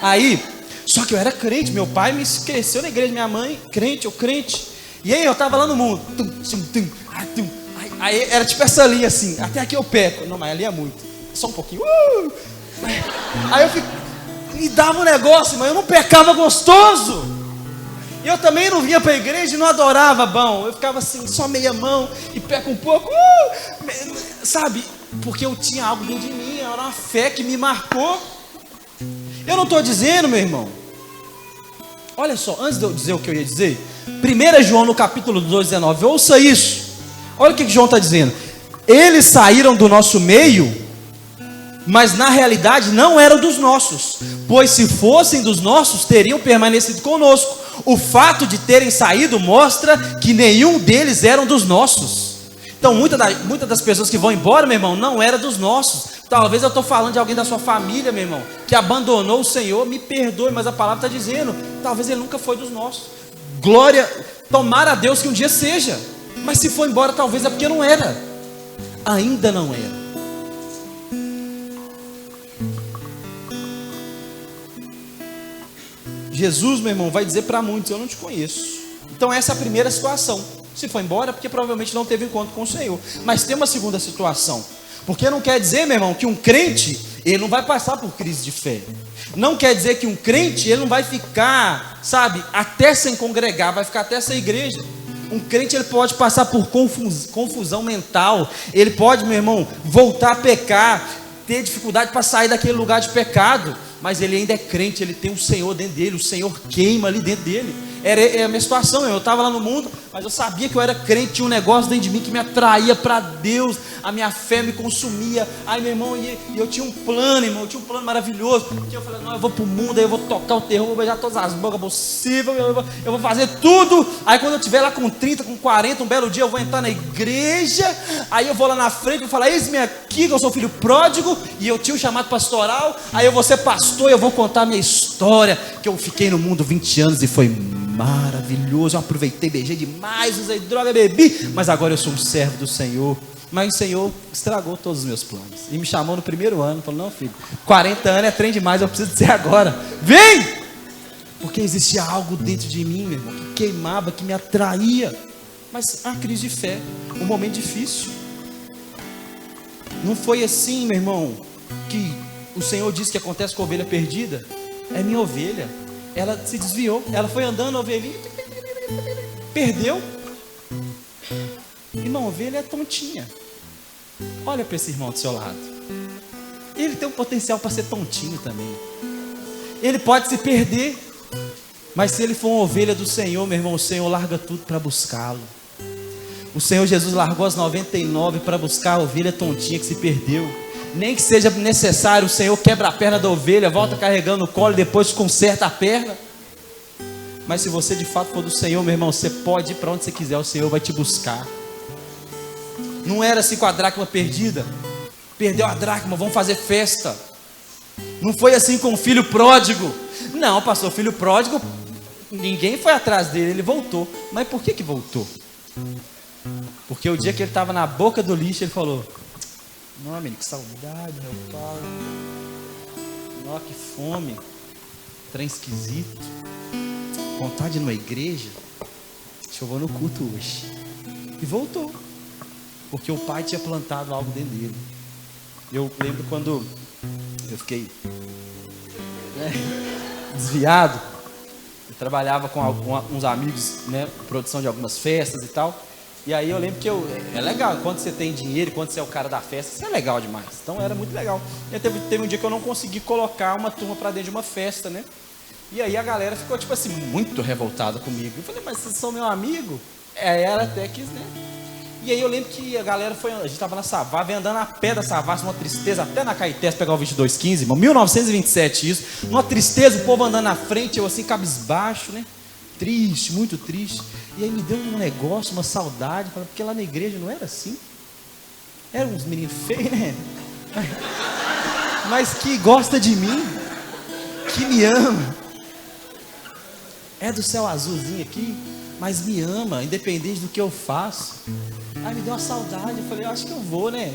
Aí, só que eu era crente, meu pai me cresceu na igreja, minha mãe, crente, eu crente. E aí eu tava lá no mundo. Aí era tipo essa linha assim, até aqui eu peco. Não, mas ali é muito. Só um pouquinho. Aí eu fico, me dava um negócio, mas eu não pecava gostoso. E eu também não vinha para a igreja e não adorava, bom. Eu ficava assim, só meia mão e peco um pouco. Sabe? Porque eu tinha algo dentro de mim, era uma fé que me marcou. Eu não estou dizendo, meu irmão. Olha só, antes de eu dizer o que eu ia dizer, 1 João no capítulo 2, 19, ouça isso. Olha o que João está dizendo. Eles saíram do nosso meio, mas na realidade não eram dos nossos, pois se fossem dos nossos, teriam permanecido conosco. O fato de terem saído mostra que nenhum deles eram dos nossos. Então muitas das pessoas que vão embora, meu irmão, não era dos nossos. Talvez eu estou falando de alguém da sua família, meu irmão, que abandonou o Senhor. Me perdoe, mas a palavra está dizendo, talvez ele nunca foi dos nossos. Glória, tomara a Deus que um dia seja. Mas se for embora, talvez é porque não era. Ainda não era. Jesus, meu irmão, vai dizer para muitos, eu não te conheço. Então essa é a primeira situação. Se foi embora, porque provavelmente não teve encontro com o Senhor. Mas tem uma segunda situação. Porque não quer dizer, meu irmão, que um crente, ele não vai passar por crise de fé. Não quer dizer que um crente, ele não vai ficar, sabe, até sem congregar, vai ficar até sem igreja. Um crente, ele pode passar por confusão mental. Ele pode, meu irmão, voltar a pecar, ter dificuldade para sair daquele lugar de pecado. Mas ele ainda é crente, ele tem o Senhor dentro dele, o Senhor queima ali dentro dele. É a minha situação, eu estava lá no mundo, mas eu sabia que eu era crente, tinha um negócio dentro de mim que me atraía para Deus, a minha fé me consumia. Aí, meu irmão, e eu tinha um plano, irmão, eu tinha um plano maravilhoso, que eu falei, não, eu vou pro mundo, aí eu vou tocar o terror, vou beijar todas as bocas possíveis, eu vou fazer tudo. Aí quando eu estiver lá com 30, com 40, um belo dia eu vou entrar na igreja, aí eu vou lá na frente, vou falar, eis-me aqui, que eu sou filho pródigo, e eu tinha um chamado pastoral, aí eu vou ser pastor, e eu vou contar a minha história, que eu fiquei no mundo 20 anos e foi maravilhoso, eu aproveitei, beijei demais, usei droga, bebi, mas agora eu sou um servo do Senhor. Mas o Senhor estragou todos os meus planos e me chamou no primeiro ano, falou, não filho, 40 anos é trem demais, eu preciso de ser agora, vem! Porque existia algo dentro de mim, meu irmão, que queimava, que me atraía. Mas a crise de fé, um momento difícil. Não foi assim, meu irmão, que o Senhor disse que acontece com a ovelha perdida. É minha ovelha, ela se desviou, ela foi andando, a ovelhinha perdeu. Irmão, a ovelha é tontinha. Olha para esse irmão do seu lado, ele tem um potencial para ser tontinho também. Ele pode se perder, mas se ele for uma ovelha do Senhor, meu irmão, o Senhor larga tudo para buscá-lo. O Senhor Jesus largou as 99 para buscar a ovelha tontinha que se perdeu. Nem que seja necessário, o Senhor quebra a perna da ovelha, volta carregando o colo e depois conserta a perna. Mas se você de fato for do Senhor, meu irmão, você pode ir para onde você quiser, o Senhor vai te buscar. Não era assim com a dracma perdida. Perdeu a dracma, vamos fazer festa. Não foi assim com o filho pródigo. Não, pastor, o filho pródigo, ninguém foi atrás dele, ele voltou. Mas por que voltou? Porque o dia que ele estava na boca do lixo, ele falou, não, menino, que saudade, meu pai. Não, que fome. Trem esquisito. Vontade de ir numa igreja. Acho que eu vou no culto hoje. E voltou. Porque o pai tinha plantado algo dentro dele. Eu lembro quando eu fiquei desviado. Eu trabalhava com uns amigos, né, produção de algumas festas e tal. E aí eu lembro que é legal, quando você tem dinheiro, quando você é o cara da festa, isso é legal demais. Então era muito legal. E teve um dia que eu não consegui colocar uma turma para dentro de uma festa, né? E aí a galera ficou tipo assim, muito revoltada comigo. Eu falei, mas vocês são meu amigo? Ela até quis, né? E aí eu lembro que a galera foi, a gente estava na Savassi, vem andando a pé da Savassi, uma tristeza, até na Caetés pegar o 2215, irmão, 1927 isso, uma tristeza, o povo andando na frente, eu assim, cabisbaixo, né? Triste, muito triste. E aí me deu um negócio, uma saudade, porque lá na igreja não era assim. Eram uns meninos feios, né? Mas que gosta de mim, que me ama. É do céu azulzinho aqui, mas me ama, independente do que eu faço. Aí me deu uma saudade, eu falei, eu acho que eu vou, né?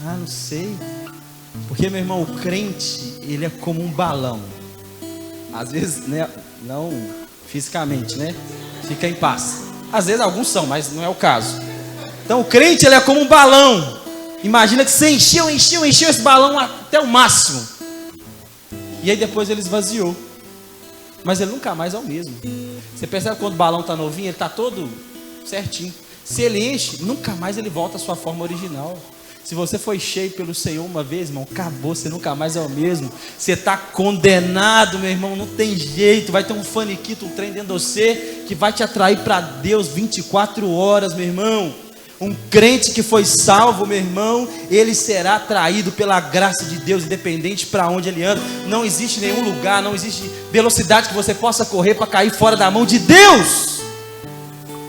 Ah, não sei. Porque, meu irmão, o crente, ele é como um balão. Às vezes, né, não fisicamente, né? Fica em paz. Às vezes alguns são, mas não é o caso. Então o crente, ele é como um balão. Imagina que você encheu esse balão até o máximo. E aí depois ele esvaziou. Mas ele nunca mais é o mesmo. Você percebe quando o balão está novinho, ele está todo certinho. Se ele enche, nunca mais ele volta à sua forma original. Se você foi cheio pelo Senhor uma vez, irmão, acabou, você nunca mais é o mesmo. Você está condenado, meu irmão, não tem jeito. Vai ter um faniquito, um trem dentro de você, que vai te atrair para Deus 24 horas, meu irmão. Um crente que foi salvo, meu irmão, ele será atraído pela graça de Deus, independente para onde ele anda. Não existe nenhum lugar, não existe velocidade que você possa correr para cair fora da mão de Deus.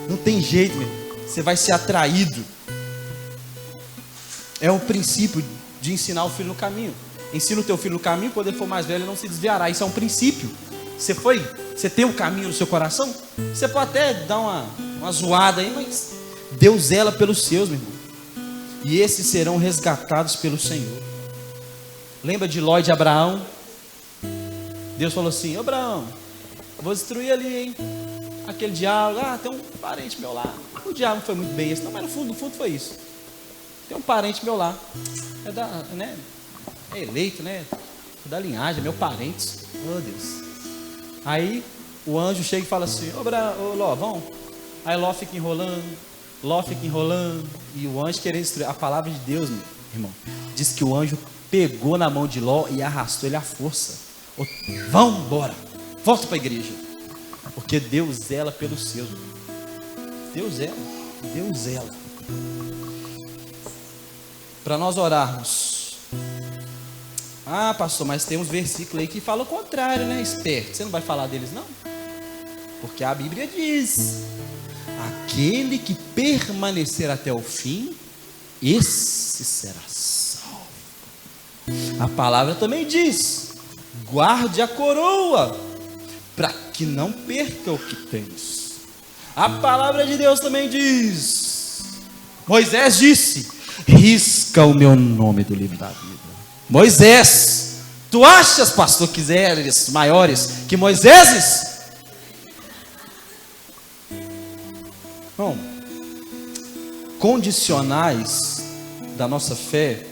Não tem jeito, meu irmão. Você vai ser atraído. É o princípio de ensinar o filho no caminho. Ensina o teu filho no caminho, quando ele for mais velho, ele não se desviará. Isso é um princípio. Você tem um caminho no seu coração? Você pode até dar uma zoada aí, mas Deus zela pelos seus, meu irmão. E esses serão resgatados pelo Senhor. Lembra de Ló e de Abraão? Deus falou assim, Abraão, vou destruir ali, hein? Aquele diabo, tem um parente meu lá. O diabo não foi muito bem esse, não, mas no fundo foi isso. Tem um parente meu lá, é eleito, né? Da linhagem, é meu parente. Oh Deus. Aí o anjo chega e fala assim, ô Ló, vamos. Aí Ló fica enrolando, e o anjo querendo destruir. A palavra de Deus, meu irmão, diz que o anjo pegou na mão de Ló e arrastou ele à força. Vamos embora, volta para a igreja. Porque Deus zela pelos seus. Deus ela. Deus ela. Para nós orarmos. Ah, pastor, mas tem uns versículos aí que falam o contrário, né? Esperto. Você não vai falar deles, não? Porque a Bíblia diz: aquele que permanecer até o fim, esse será salvo. A palavra também diz: guarde a coroa, para que não perca o que tens. A palavra de Deus também diz: Moisés disse: risca o meu nome do livro da vida. Moisés, tu achas, pastor, que eres maiores que Moiséses? Bom, condicionais da nossa fé,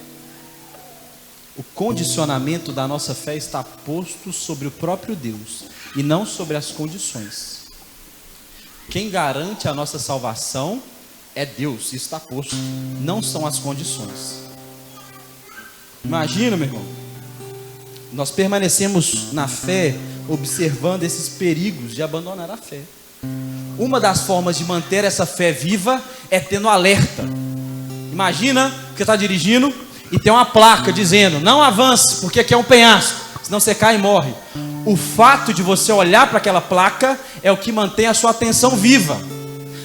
o condicionamento da nossa fé está posto sobre o próprio Deus e não sobre as condições. Quem garante a nossa salvação é Deus, isso está posto, não são as condições. Imagina, meu irmão, nós permanecemos na fé observando esses perigos de abandonar a fé. Uma das formas de manter essa fé viva é tendo alerta. Imagina que você está dirigindo e tem uma placa dizendo: não avance, porque aqui é um penhasco, senão você cai e morre. O fato de você olhar para aquela placa é o que mantém a sua atenção viva.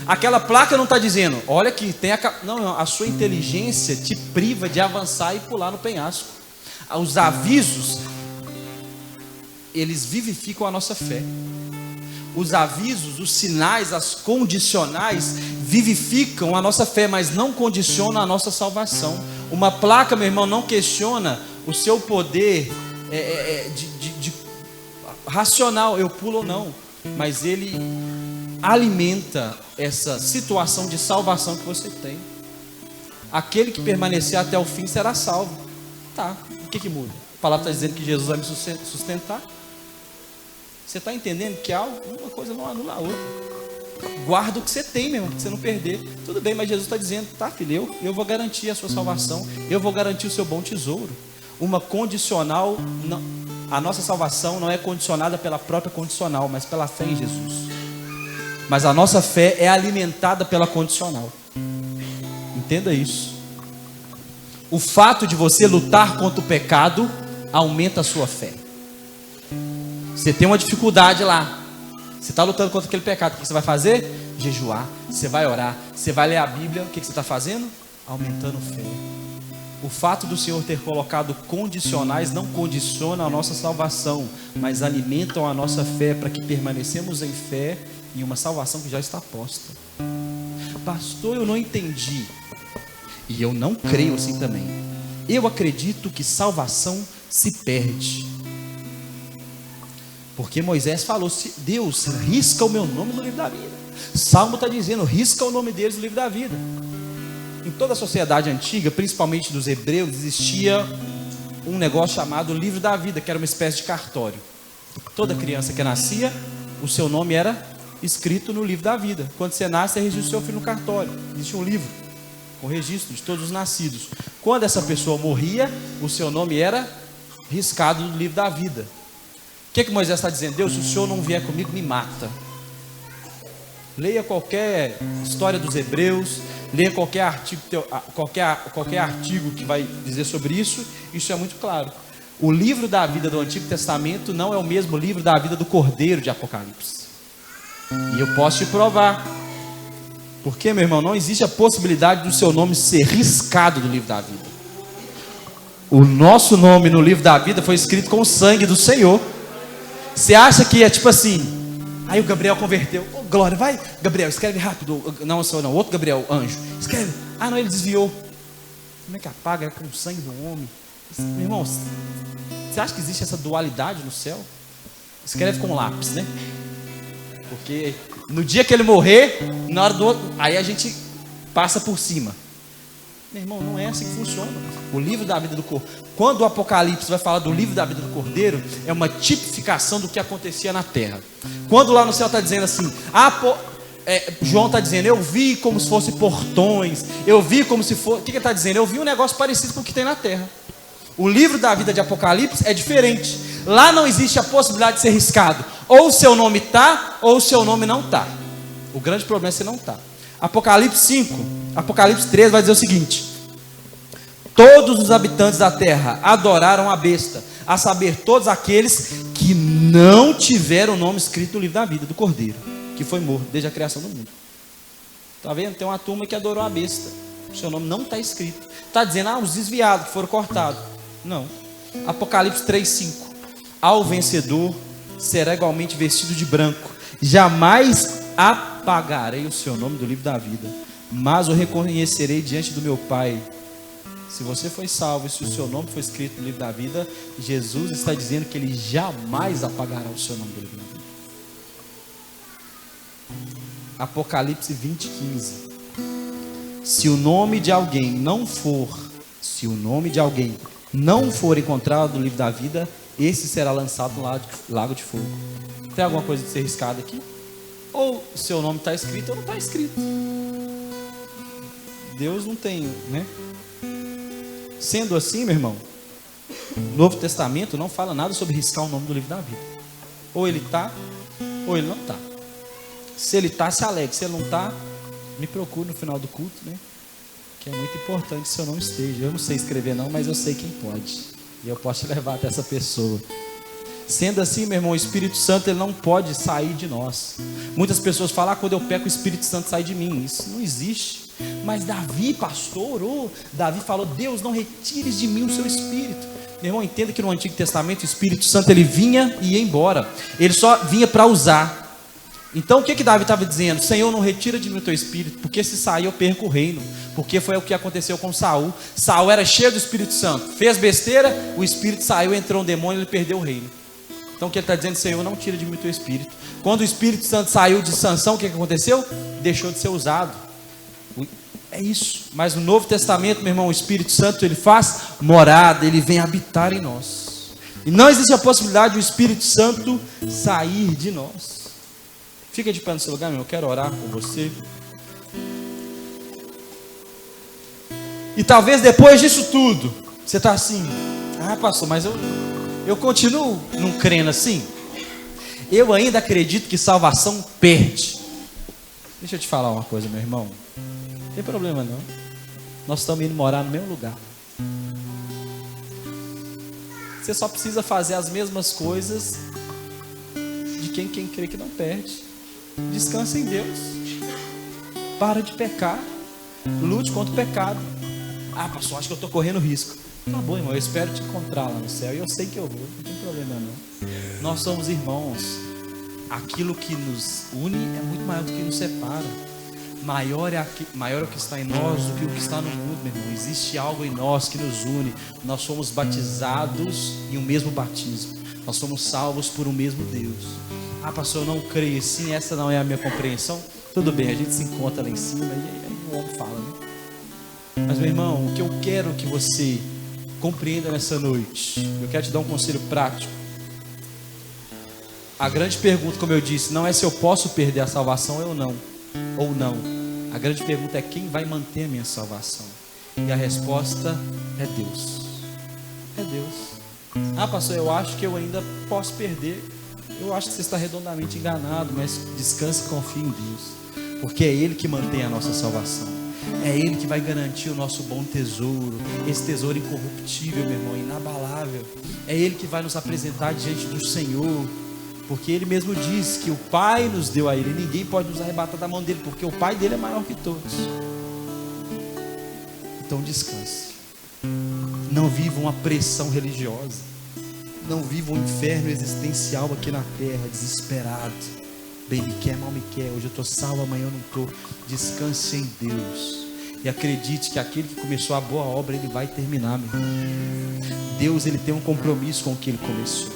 Aquela placa não está dizendo: olha aqui, tem não, a sua inteligência te priva de avançar e pular no penhasco. Os avisos, eles vivificam a nossa fé. Os avisos, os sinais, as condicionais vivificam a nossa fé, mas não condicionam a nossa salvação. Uma placa, meu irmão, não questiona o seu poder de racional, eu pulo ou não, mas ele alimenta essa situação de salvação que você tem. Aquele que permanecer até o fim será salvo. Tá, o que muda? A palavra está dizendo que Jesus vai me sustentar. Você está entendendo que uma coisa não anula a outra. Guarda o que você tem, meu irmão, para você não perder. Tudo bem, mas Jesus está dizendo: tá, filho, eu vou garantir a sua salvação, eu vou garantir o seu bom tesouro. Uma condicional, não, a nossa salvação não é condicionada pela própria condicional, mas pela fé em Jesus. Mas a nossa fé é alimentada pela condicional. Entenda isso. O fato de você lutar contra o pecado aumenta a sua fé. Você tem uma dificuldade lá, você está lutando contra aquele pecado, o que você vai fazer? Jejuar, você vai orar, você vai ler a Bíblia. O que você está fazendo? Aumentando fé. O fato do Senhor ter colocado condicionais não condiciona a nossa salvação, mas alimentam a nossa fé, para que permanecemos em fé em uma salvação que já está posta. Pastor, eu não entendi. E eu não creio assim também. Eu acredito que salvação se perde. Porque Moisés falou: Deus, risca o meu nome no livro da vida. Salmo está dizendo: risca o nome deles no livro da vida. Em toda a sociedade antiga, principalmente dos hebreus, existia um negócio chamado livro da vida, que era uma espécie de cartório. Toda criança que nascia, o seu nome era escrito no livro da vida. Quando você nasce, você registra o seu filho no cartório. Existe um livro com registro de todos os nascidos. Quando essa pessoa morria, o seu nome era riscado no livro da vida. O que Moisés está dizendo? Deus, se o Senhor não vier comigo, me mata. Leia qualquer história dos hebreus, leia qualquer artigo que vai dizer sobre isso. Isso é muito claro. O livro da vida do Antigo Testamento não é o mesmo livro da vida do Cordeiro de Apocalipse. E eu posso te provar. Porque, meu irmão, não existe a possibilidade do seu nome ser riscado do livro da vida. O nosso nome no livro da vida foi escrito com o sangue do Senhor. Você acha que é tipo assim? Aí o Gabriel converteu. Oh, glória, vai, Gabriel, escreve rápido. Não, senhor, não, outro Gabriel, anjo. Escreve. Ah, não, ele desviou. Como é que apaga? É com o sangue do homem. Meu irmão, você acha que existe essa dualidade no céu? Escreve com lápis, né? Porque no dia que ele morrer, na hora do outro, aí a gente passa por cima. Meu irmão, não é assim que funciona. O livro da vida do Cordeiro, quando o Apocalipse vai falar do livro da vida do Cordeiro, é uma tipificação do que acontecia na terra. Quando lá no céu está dizendo assim, João está dizendo: eu vi como se fosse portões, eu vi como se fosse. O que ele está dizendo? Eu vi um negócio parecido com o que tem na terra. O livro da vida de Apocalipse é diferente. Lá não existe a possibilidade de ser riscado. Ou o seu nome está, ou o seu nome não está. O grande problema é se não está. Apocalipse 5, Apocalipse 13 vai dizer o seguinte: todos os habitantes da terra adoraram a besta, a saber, todos aqueles que não tiveram o nome escrito no livro da vida do Cordeiro, que foi morto desde a criação do mundo. Está vendo? Tem uma turma que adorou a besta, o seu nome não está escrito. Está dizendo, os desviados que foram cortados. Não. Apocalipse 3:5. Ao vencedor será igualmente vestido de branco, jamais apagarei o seu nome do livro da vida, mas o reconhecerei diante do meu Pai. Se você foi salvo e se o seu nome foi escrito no livro da vida, Jesus está dizendo que Ele jamais apagará o seu nome do livro da vida. Apocalipse 20:15. Se o nome de alguém não for encontrado no livro da vida, esse será lançado no lago de fogo. Tem alguma coisa de ser riscada aqui? Ou seu nome está escrito ou não está escrito. Deus não tem, né? Sendo assim, meu irmão, o Novo Testamento não fala nada sobre riscar o nome do livro da vida. Ou ele está, ou ele não está. Se ele está, se alegre. Se ele não está, me procure no final do culto, né? Que é muito importante se eu não esteja. Eu não sei escrever não, mas eu sei quem pode. E eu posso te levar até essa pessoa. Sendo assim, meu irmão, o Espírito Santo ele não pode sair de nós. Muitas pessoas falam, quando eu peco o Espírito Santo sai de mim. Isso não existe. Mas Davi, pastor, orou. Davi falou, Deus, não retires de mim o seu Espírito. Meu irmão, entenda que no Antigo Testamento o Espírito Santo ele vinha e ia embora. Ele só vinha para usar. Então o que Davi estava dizendo? Senhor, não retira de mim o teu Espírito, porque se sair eu perco o reino. Porque foi o que aconteceu com Saul. Saul era cheio do Espírito Santo, fez besteira, o Espírito saiu, entrou um demônio, ele perdeu o reino. Então o que ele está dizendo? Senhor, não tira de mim o teu Espírito. Quando o Espírito Santo saiu de Sansão, o que aconteceu? Deixou de ser usado. É isso. Mas no Novo Testamento, meu irmão, o Espírito Santo ele faz morada, ele vem habitar em nós. E não existe a possibilidade do Espírito Santo sair de nós. Fica de pé no seu lugar, meu irmão, eu quero orar com você. E talvez depois disso tudo, você está assim, pastor, mas eu continuo não crendo assim. Eu ainda acredito que salvação perde. Deixa eu te falar uma coisa, meu irmão. Não tem problema não. Nós estamos indo morar no mesmo lugar. Você só precisa fazer as mesmas coisas de quem crê que não perde. Descansa em Deus. Para de pecar. Lute contra o pecado. Pastor, acho que eu estou correndo risco. Tá bom, irmão, eu espero te encontrar lá no céu. E eu sei que eu vou, não tem problema não. Nós somos irmãos. Aquilo que nos une é muito maior do que nos separa. Maior é o que está em nós do que o que está no mundo, meu irmão. Existe algo em nós que nos une. Nós somos batizados em um mesmo batismo. Nós somos salvos por um mesmo Deus. Pastor, eu não creio assim, essa não é a minha compreensão. Tudo bem, a gente se encontra lá em cima e aí o homem fala, né? Mas meu irmão, o que eu quero que você compreenda nessa noite, eu quero te dar um conselho prático. A grande pergunta, como eu disse, não é se eu posso perder a salvação ou não. A grande pergunta é quem vai manter a minha salvação. E a resposta é Deus. É Deus. Pastor, eu acho que eu ainda posso perder. Eu acho que você está redondamente enganado, mas descanse e confie em Deus, porque é Ele que mantém a nossa salvação. É Ele que vai garantir o nosso bom tesouro, esse tesouro incorruptível, meu irmão, inabalável. É Ele que vai nos apresentar diante do Senhor, porque Ele mesmo diz que o Pai nos deu a Ele, e ninguém pode nos arrebatar da mão dele, porque o Pai dele é maior que todos. Então descanse. Não viva uma pressão religiosa. Não viva um inferno existencial aqui na terra, desesperado. Bem me quer, mal me quer. Hoje eu estou salvo, amanhã eu não estou. Descanse em Deus. E acredite que aquele que começou a boa obra, ele vai terminar, meu irmão. Deus, ele tem um compromisso com o que ele começou.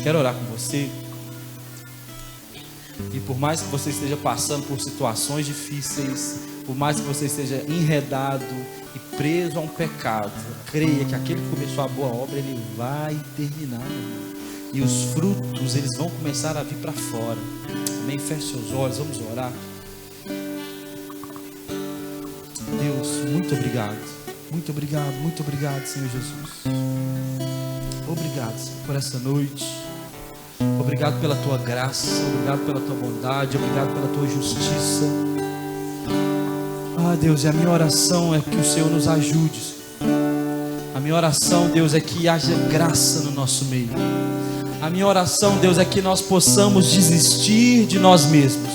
Quero orar com você. E por mais que você esteja passando por situações difíceis, por mais que você esteja enredado e preso a um pecado, creia que aquele que começou a boa obra, ele vai terminar, e os frutos, eles vão começar a vir para fora. Amém? Feche seus olhos, vamos orar. Deus, muito obrigado, muito obrigado, muito obrigado, Senhor Jesus. Obrigado, Senhor, por essa noite. Obrigado pela tua graça, obrigado pela tua bondade, obrigado pela tua justiça. Ah, Deus, e a minha oração é que o Senhor nos ajude. A minha oração, Deus, é que haja graça no nosso meio. A minha oração, Deus, é que nós possamos desistir de nós mesmos,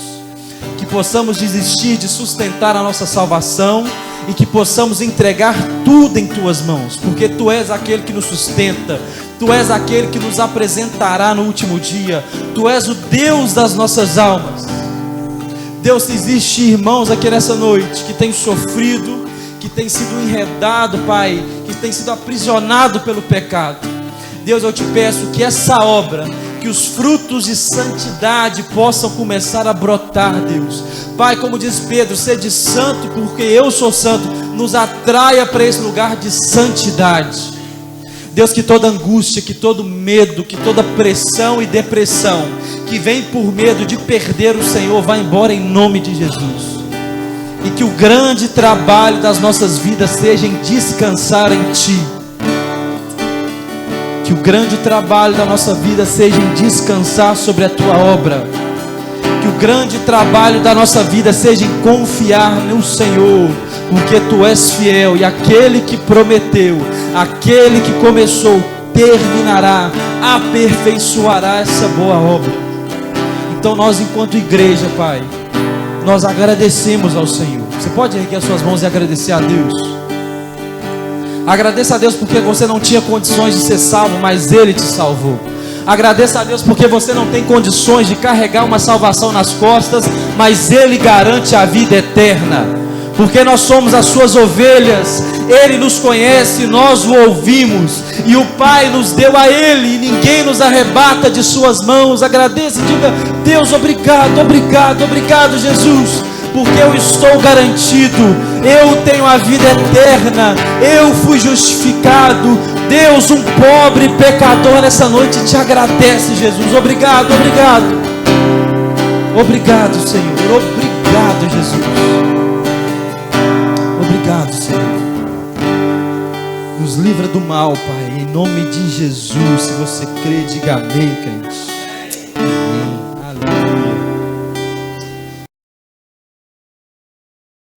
que possamos desistir de sustentar a nossa salvação e que possamos entregar tudo em Tuas mãos, porque Tu és aquele que nos sustenta, Tu és aquele que nos apresentará no último dia, Tu és o Deus das nossas almas. Deus, se existe irmãos aqui nessa noite que tem sofrido, que tem sido enredado, Pai, que tem sido aprisionado pelo pecado, Deus, eu te peço que essa obra, que os frutos de santidade possam começar a brotar, Deus. Pai, como diz Pedro, sede santo porque eu sou santo, nos atraia para esse lugar de santidade. Deus, que toda angústia, que todo medo, que toda pressão e depressão que vem por medo de perder o Senhor, vá embora em nome de Jesus. E que o grande trabalho das nossas vidas seja em descansar em Ti. Que o grande trabalho da nossa vida seja em descansar sobre a Tua obra. Que o grande trabalho da nossa vida seja em confiar no Senhor, porque Tu és fiel, e aquele que prometeu, aquele que começou, terminará, aperfeiçoará essa boa obra. Então nós, enquanto igreja, Pai, nós agradecemos ao Senhor. Você pode erguer as suas mãos e agradecer a Deus? Agradeça a Deus porque você não tinha condições de ser salvo, mas Ele te salvou. Agradeça a Deus porque você não tem condições de carregar uma salvação nas costas, mas Ele garante a vida eterna. Porque nós somos as suas ovelhas, Ele nos conhece, nós o ouvimos, e o Pai nos deu a Ele, e ninguém nos arrebata de suas mãos. Agradeça e diga: Deus, obrigado, obrigado, obrigado, Jesus, porque eu estou garantido, eu tenho a vida eterna, eu fui justificado. Deus, um pobre pecador nessa noite te agradece, Jesus. Obrigado, obrigado. Obrigado, Senhor. Obrigado, Jesus. Obrigado, Senhor. Nos livra do mal, Pai, em nome de Jesus. Se você crê, diga amém, crente.